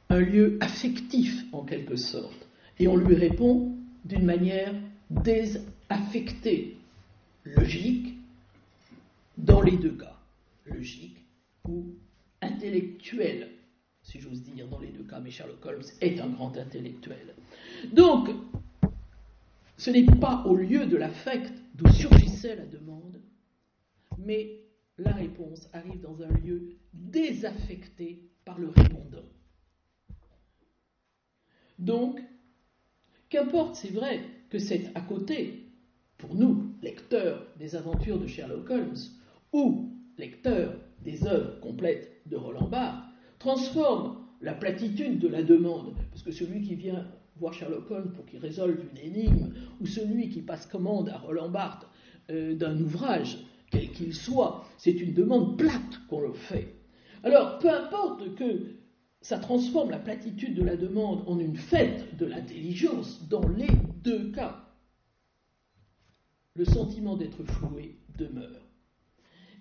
un lieu affectif en quelque sorte, et on lui répond d'une manière désaffectée, logique, dans les deux cas, logique ou intellectuelle, si j'ose dire, dans les deux cas, mais Sherlock Holmes est un grand intellectuel. Donc, ce n'est pas au lieu de l'affect d'où surgissait la demande, mais la réponse arrive dans un lieu désaffecté par le répondant. Donc, qu'importe, c'est vrai que c'est à côté, pour nous, lecteurs des aventures de Sherlock Holmes, ou lecteurs des œuvres complètes de Roland Barthes, transforme la platitude de la demande, parce que celui qui vient voir Sherlock Holmes pour qu'il résolve une énigme, ou celui qui passe commande à Roland Barthes d'un ouvrage, quel qu'il soit. C'est une demande plate qu'on leur fait. Alors, peu importe que ça transforme la platitude de la demande en une fête de l'intelligence, dans les deux cas, le sentiment d'être floué demeure.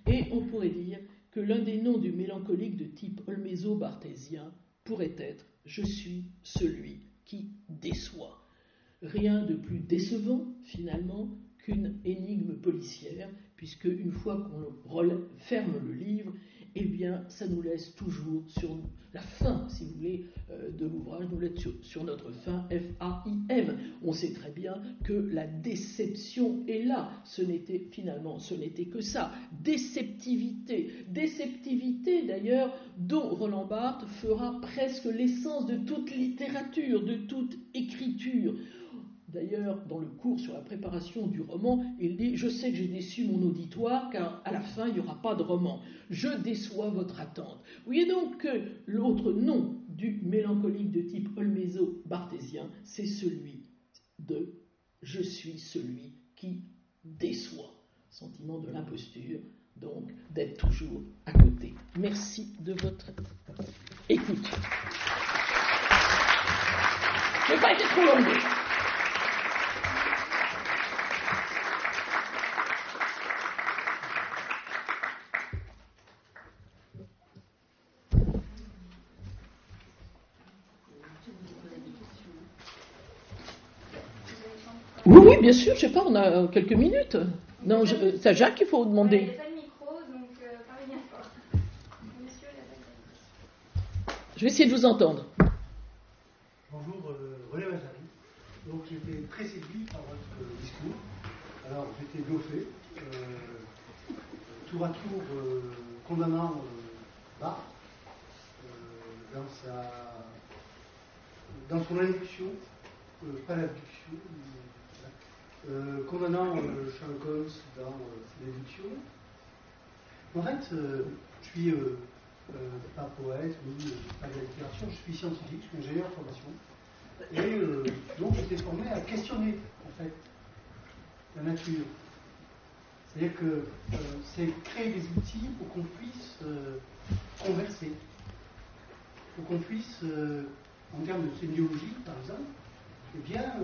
Et on pourrait dire que l'un des noms du mélancolique de type olméso-barthésien pourrait être « Je suis celui qui déçoit ». Rien de plus décevant, finalement, qu'une énigme policière, puisque une fois qu'on ferme le livre, eh bien, ça nous laisse toujours sur la fin, si vous voulez, de l'ouvrage, nous laisse sur notre fin, F-A-I-M. On sait très bien que la déception est là. Ce n'était que ça. Déceptivité d'ailleurs, dont Roland Barthes fera presque l'essence de toute littérature, de toute écriture. D'ailleurs, dans le cours sur la préparation du roman, il dit « Je sais que j'ai déçu mon auditoire, car à la fin, il n'y aura pas de roman. Je déçois votre attente. » Vous voyez donc que l'autre nom du mélancolique de type olméso-barthésien, c'est celui de « Je suis celui qui déçoit ». Sentiment de l'imposture, donc, d'être toujours à côté. Merci de votre écoute. Je n'ai pas été trop longue. Oui, bien sûr, je sais pas, on a quelques minutes. Non, c'est à Jacques qu'il faut demander. Il n'y a pas de micro, donc parlez bien fort. Monsieur, il n'y a pas de micro. Je vais essayer de vous entendre. Bonjour, René Mazari. Donc j'étais très séduit par votre discours. Alors j'étais bluffé, tour à tour condamnant Barthes dans son induction, pas l'abduction, condamnant Sherlock Holmes dans l'éduction. En fait, je suis pas poète, ni pas de la littérature, je suis scientifique, je suis ingénieur de formation. Et donc j'étais formé à questionner, en fait, la nature. C'est-à-dire que c'est créer des outils pour qu'on puisse converser, pour qu'on puisse, en termes de sémiologie, par exemple, eh bien,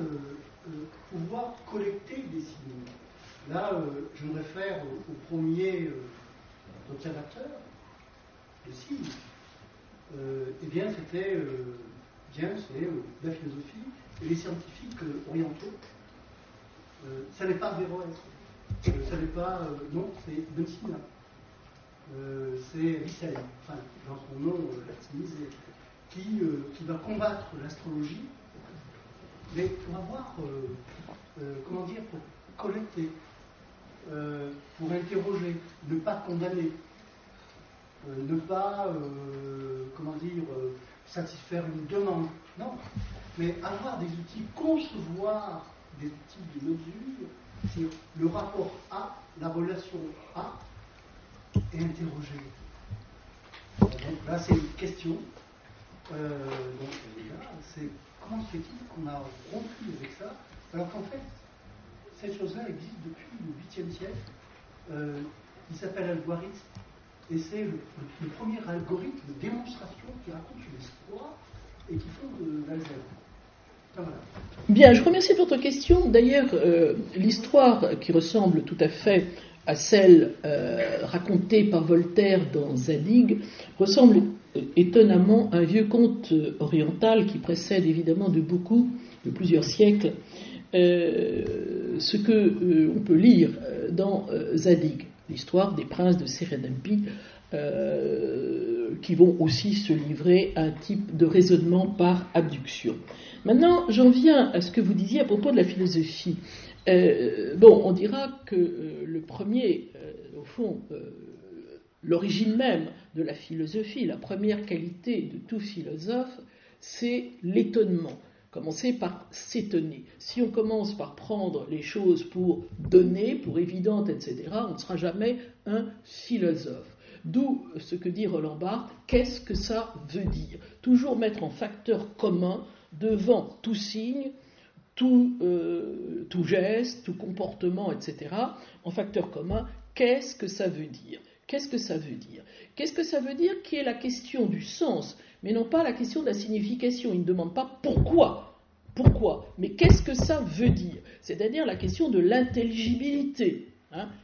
pouvoir collecter des signes. Là, je me réfère au premier observateur de signes. Eh bien, c'est la philosophie et les scientifiques orientaux. Ça n'est pas Averroès, ça n'est pas, non, c'est Ben Sina. C'est Husserl, enfin, dans son nom latinisé, qui va combattre l'astrologie, mais pour avoir, pour collecter, pour interroger, ne pas condamner, ne pas, satisfaire une demande, non, mais avoir des outils, concevoir des types de mesures, c'est le rapport A, la relation A, et interroger. Donc là, c'est une question. C'est comment se fait-il qu'on a rompu avec ça, alors qu'en fait, cette chose-là existe depuis le 8e siècle. Il s'appelle algorithme, et c'est le premier algorithme de démonstration qui raconte une histoire et qui fonde l'algèbre. Voilà. Bien, je remercie de votre question. D'ailleurs, l'histoire qui ressemble tout à fait à celle racontée par Voltaire dans Zadig ressemble étonnamment à un vieux conte oriental qui précède évidemment de plusieurs siècles, ce que on peut lire dans Zadig, l'histoire des princes de Sérénampi, qui vont aussi se livrer à un type de raisonnement par abduction. Maintenant, j'en viens à ce que vous disiez à propos de la philosophie. On dira que le premier, au fond, l'origine même de la philosophie, la première qualité de tout philosophe, c'est l'étonnement. Commencer par s'étonner. Si on commence par prendre les choses pour données, pour évidentes, etc., on ne sera jamais un philosophe. D'où ce que dit Roland Barthes, qu'est-ce que ça veut dire ? Toujours mettre en facteur commun, devant tout signe, tout geste, tout comportement, etc., en facteur commun. Qu'est-ce que ça veut dire ? Qu'est-ce que ça veut dire ? Qu'est-ce que ça veut dire qui est la question du sens, mais non pas la question de la signification. Il ne demande pas pourquoi. Pourquoi ? Mais qu'est-ce que ça veut dire ? C'est-à-dire la question de l'intelligibilité,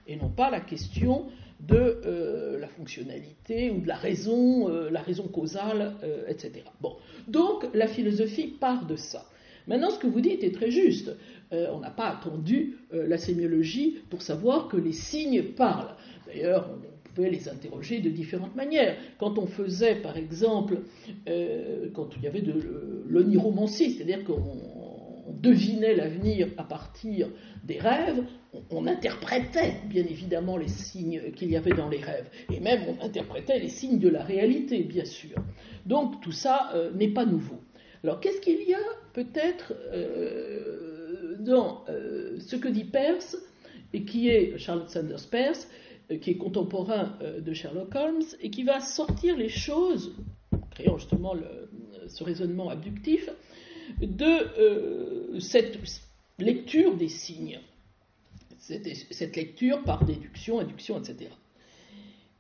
et non pas la question de la fonctionnalité ou de la raison causale, etc. Bon, donc la philosophie part de ça. Maintenant, ce que vous dites est très juste. On n'a pas attendu la sémiologie pour savoir que les signes parlent. D'ailleurs, on pouvait les interroger de différentes manières. Quand on faisait, par exemple, quand il y avait de l'oniromancie, c'est-à-dire qu'on devinait l'avenir à partir des rêves, on interprétait bien évidemment les signes qu'il y avait dans les rêves. Et même on interprétait les signes de la réalité, bien sûr. Donc tout ça n'est pas nouveau. Alors qu'est-ce qu'il y a peut-être dans ce que dit Peirce, et qui est Charlotte Sanders Peirce, qui est contemporain de Sherlock Holmes, et qui va sortir les choses, créant justement ce raisonnement abductif, de cette lecture des signes, cette lecture par déduction, induction, etc.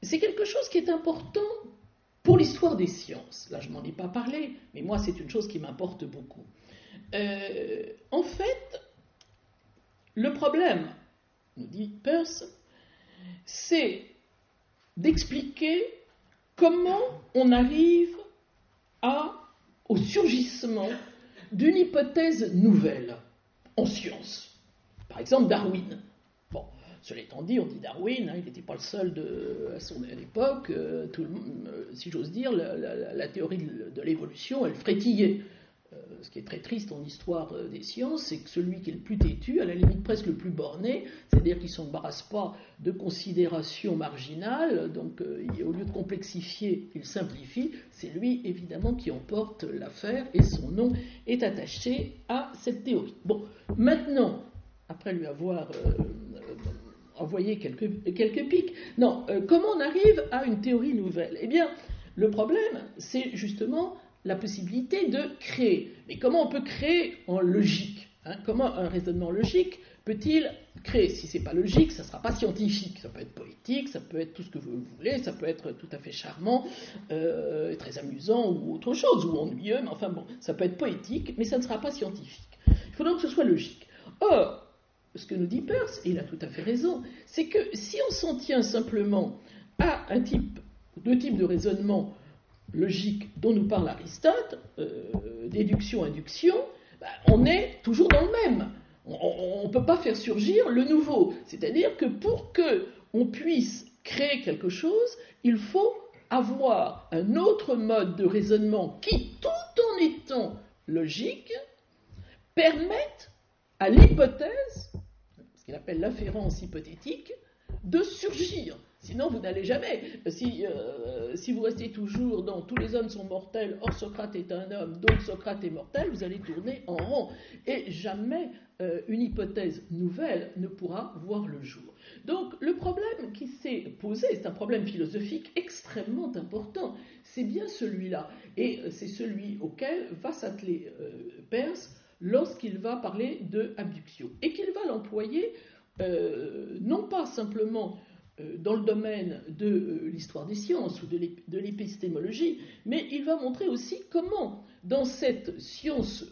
C'est quelque chose qui est important pour l'histoire des sciences. Là, je ne m'en ai pas parlé, mais moi, c'est une chose qui m'importe beaucoup. En fait, le problème, nous dit Peirce, c'est d'expliquer comment on arrive au surgissement d'une hypothèse nouvelle en science. Par exemple, Darwin. Bon, cela étant dit, on dit Darwin, il n'était pas le seul à l'époque. Si j'ose dire, la théorie de l'évolution, elle frétillait. Ce qui est très triste en histoire des sciences, c'est que celui qui est le plus têtu, à la limite presque le plus borné, c'est-à-dire qu'il ne s'embarrasse pas de considérations marginales, donc au lieu de complexifier, il simplifie, c'est lui évidemment qui emporte l'affaire et son nom est attaché à cette théorie. Bon, maintenant, après lui avoir envoyé quelques pics, comment on arrive à une théorie nouvelle ? Eh bien, le problème, c'est justement la possibilité de créer. Mais comment on peut créer en logique ? Comment un raisonnement logique peut-il créer ? Si ce n'est pas logique, ça ne sera pas scientifique. Ça peut être poétique, ça peut être tout ce que vous voulez, ça peut être tout à fait charmant, très amusant ou autre chose, ou ennuyeux, mais enfin bon, ça peut être poétique, mais ça ne sera pas scientifique. Il faut donc que ce soit logique. Or, ce que nous dit Peirce, et il a tout à fait raison, c'est que si on s'en tient simplement à deux types de raisonnement logique dont nous parle Aristote, déduction, induction, on est toujours dans le même. On ne peut pas faire surgir le nouveau. C'est-à-dire que pour qu'on puisse créer quelque chose, il faut avoir un autre mode de raisonnement qui, tout en étant logique, permette à l'hypothèse, ce qu'il appelle l'inférence hypothétique, de surgir. Sinon, vous n'allez jamais. Si vous restez toujours dans « tous les hommes sont mortels, or Socrate est un homme, donc Socrate est mortel », vous allez tourner en rond. Et jamais une hypothèse nouvelle ne pourra voir le jour. Donc, le problème qui s'est posé, c'est un problème philosophique extrêmement important. C'est bien celui-là. Et c'est celui auquel va s'atteler Peirce lorsqu'il va parler de abduction. Et qu'il va l'employer non pas simplement dans le domaine de l'histoire des sciences ou de l'épistémologie, mais il va montrer aussi comment, dans cette science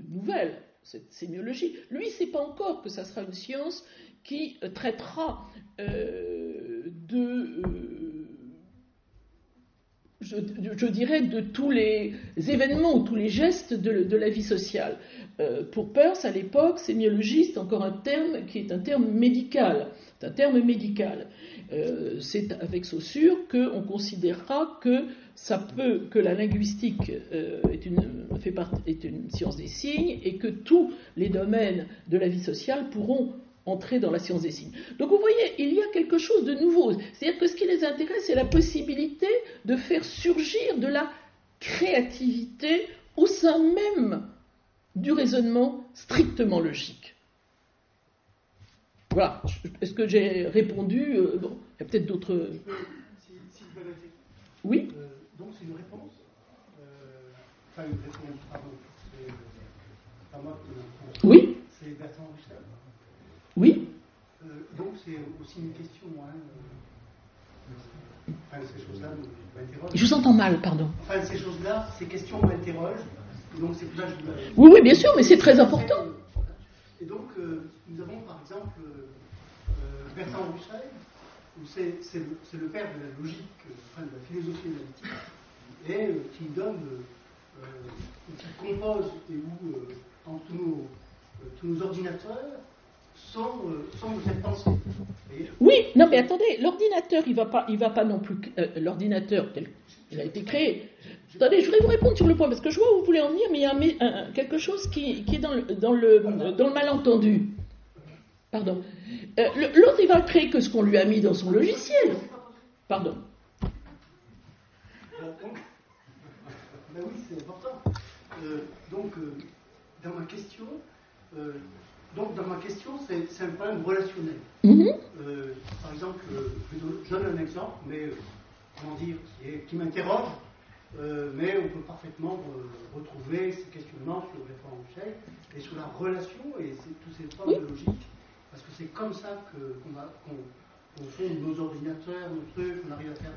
nouvelle, cette sémiologie, lui, il ne sait pas encore que ça sera une science qui traitera je dirais, de tous les événements ou tous les gestes de la vie sociale. Pour Peirce, à l'époque, sémiologie, c'est encore un terme qui est un terme médical. C'est un terme médical. C'est avec Saussure qu'on considérera que la linguistique est une science des signes et que tous les domaines de la vie sociale pourront entrer dans la science des signes. Donc vous voyez, il y a quelque chose de nouveau. C'est-à-dire que ce qui les intéresse, c'est la possibilité de faire surgir de la créativité au sein même du raisonnement strictement logique. Voilà. Est-ce que j'ai répondu bon, il y a peut-être d'autres... Si je peux répéter. Oui. Donc c'est une réponse. Pas une réponse, pardon. C'est pas moi qui Oui. C'est Bertrand Russell. Oui. Donc c'est aussi une question. Enfin, ces choses-là m'interrogent. Je vous entends mal, pardon. Enfin, ces choses-là, ces questions m'interrogent. Donc c'est pour ça que je vous Oui, oui, bien sûr, mais c'est très important. Et donc, nous avons par exemple Bertrand Russell, où c'est le père de la logique, enfin de la philosophie analytique, et qui donne, qui compose et où en tous nos ordinateurs sont de cette pensée. Oui, non mais attendez, l'ordinateur, il va pas non plus, l'ordinateur tel qu'il a été créé. Attendez, je voudrais vous répondre sur le point, parce que je vois où vous voulez en venir, mais il y a quelque chose qui est dans le malentendu. Pardon. L'autre, il va créer que ce qu'on lui a mis dans son logiciel. Pardon. Ben oui, c'est important. Donc, dans ma question, c'est un problème relationnel. Mm-hmm. Par exemple, je donne un exemple, mais comment dire, qui m'interroge, mais on peut parfaitement retrouver ces questionnements sur Bertrand Russell et sur la relation et tous ces formes de logique, parce que c'est comme ça qu'on fonde nos ordinateurs, nos trucs, qu'on arrive à faire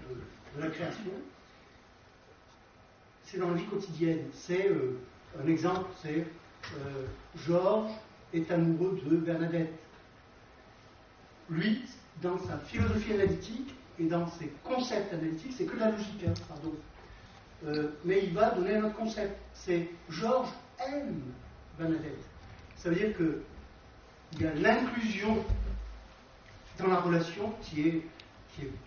de la création. C'est dans la vie quotidienne. C'est un exemple, c'est Georges est amoureux de Bernadette. Lui, dans sa philosophie analytique et dans ses concepts analytiques, c'est que de la logique, pardon. Mais il va donner un autre concept. C'est Georges aime Bernadette. Ça veut dire qu'il y a l'inclusion dans la relation qui est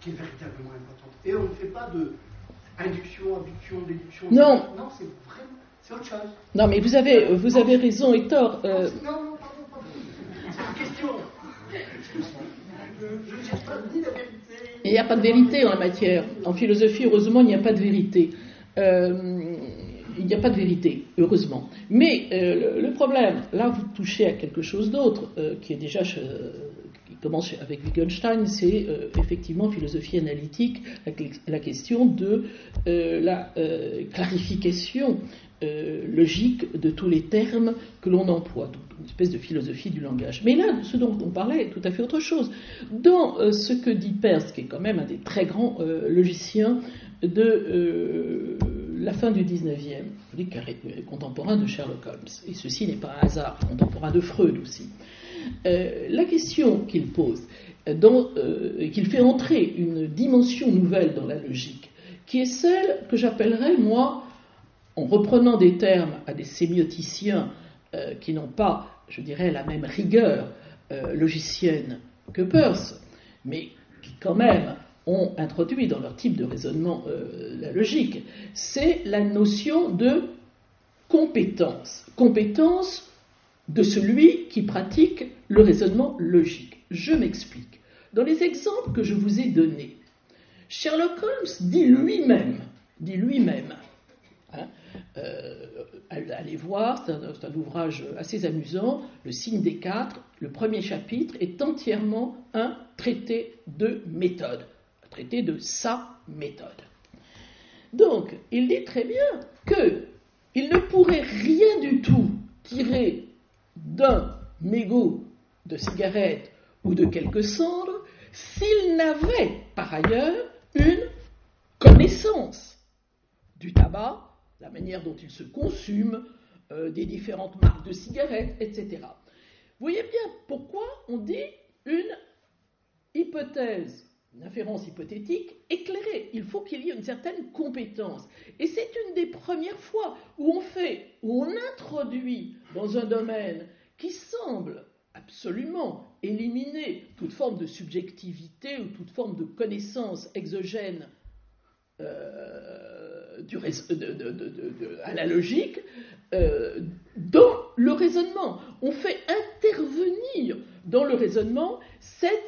véritablement importante. Et on ne fait pas de induction, abduction, déduction. Non, c'est vraiment, c'est autre chose. Non, mais vous avez raison et tort. Non, pardon. C'est une question. Je ne cherche pas ni la vérité. Il n'y a pas de vérité en la matière. En philosophie, heureusement, il n'y a pas de vérité. Il n'y a pas de vérité, heureusement. Mais le problème, là, vous touchez à quelque chose d'autre, qui est déjà... qui commence avec Wittgenstein, c'est effectivement philosophie analytique, la question de la clarification logique de tous les termes que l'on emploie, donc une espèce de philosophie du langage. Mais là, ce dont on parlait est tout à fait autre chose. Dans ce que dit Peirce, qui est quand même un des très grands logiciens de la fin du 19e, contemporain de Sherlock Holmes, et ceci n'est pas un hasard, contemporain de Freud aussi. La question qu'il pose, qu'il fait entrer une dimension nouvelle dans la logique, qui est celle que j'appellerais, moi, en reprenant des termes à des sémioticiens qui n'ont pas, je dirais, la même rigueur logicienne que Peirce, mais qui quand même ont introduit dans leur type de raisonnement la logique, c'est la notion de compétence. Compétence de celui qui pratique le raisonnement logique. Je m'explique. Dans les exemples que je vous ai donnés, Sherlock Holmes dit lui-même, allez voir, c'est un ouvrage assez amusant, Le Signe des Quatre, le premier chapitre est entièrement un traité de méthode, un traité de sa méthode. Donc, il dit très bien qu'il ne pourrait rien du tout tirer d'un mégot de cigarette ou de quelques cendres s'il n'avait par ailleurs une connaissance du tabac, la manière dont il se consume, des différentes marques de cigarettes, etc. Vous voyez bien pourquoi on dit une hypothèse, une inférence hypothétique éclairée. Il faut qu'il y ait une certaine compétence. Et c'est une des premières fois où on introduit dans un domaine qui semble absolument éliminer toute forme de subjectivité ou toute forme de connaissance exogène à la logique, dans le raisonnement. On fait intervenir dans le raisonnement cette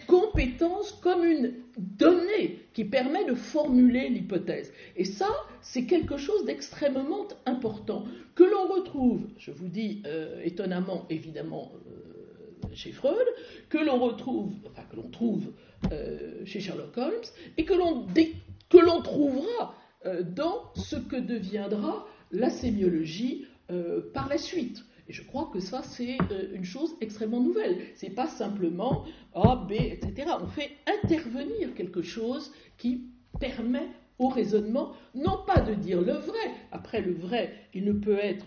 compétence comme une donnée qui permet de formuler l'hypothèse. Et ça, c'est quelque chose d'extrêmement important, que l'on retrouve, je vous dis étonnamment, évidemment, chez Freud, que l'on trouve chez Sherlock Holmes, et que l'on trouvera dans ce que deviendra la sémiologie par la suite. Et je crois que ça, c'est une chose extrêmement nouvelle. C'est pas simplement A, B, etc. On fait intervenir quelque chose qui permet au raisonnement, non pas de dire le vrai. Après, le vrai, il ne peut être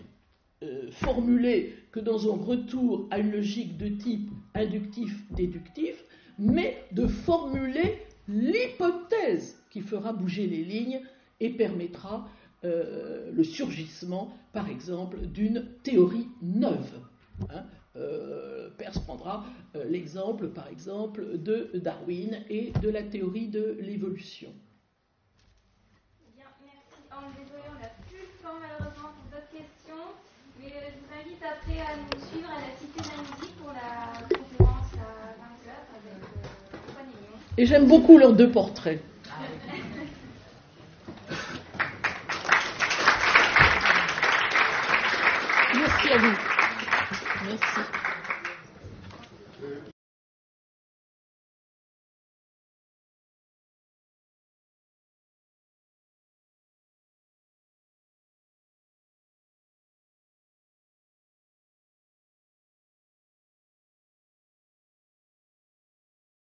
formulé que dans un retour à une logique de type inductif-déductif, mais de formuler l'hypothèse qui fera bouger les lignes et permettra le surgissement, par exemple, d'une théorie neuve. Peirce prendra l'exemple, par exemple, de Darwin et de la théorie de l'évolution. Bien, merci. Désolé, on n'a plus le temps malheureusement pour d'autres questions, mais je vous invite après à nous suivre à la Cité de la Musique pour la conférence à 20h avec Antoine Aignan. Et j'aime beaucoup leurs deux portraits.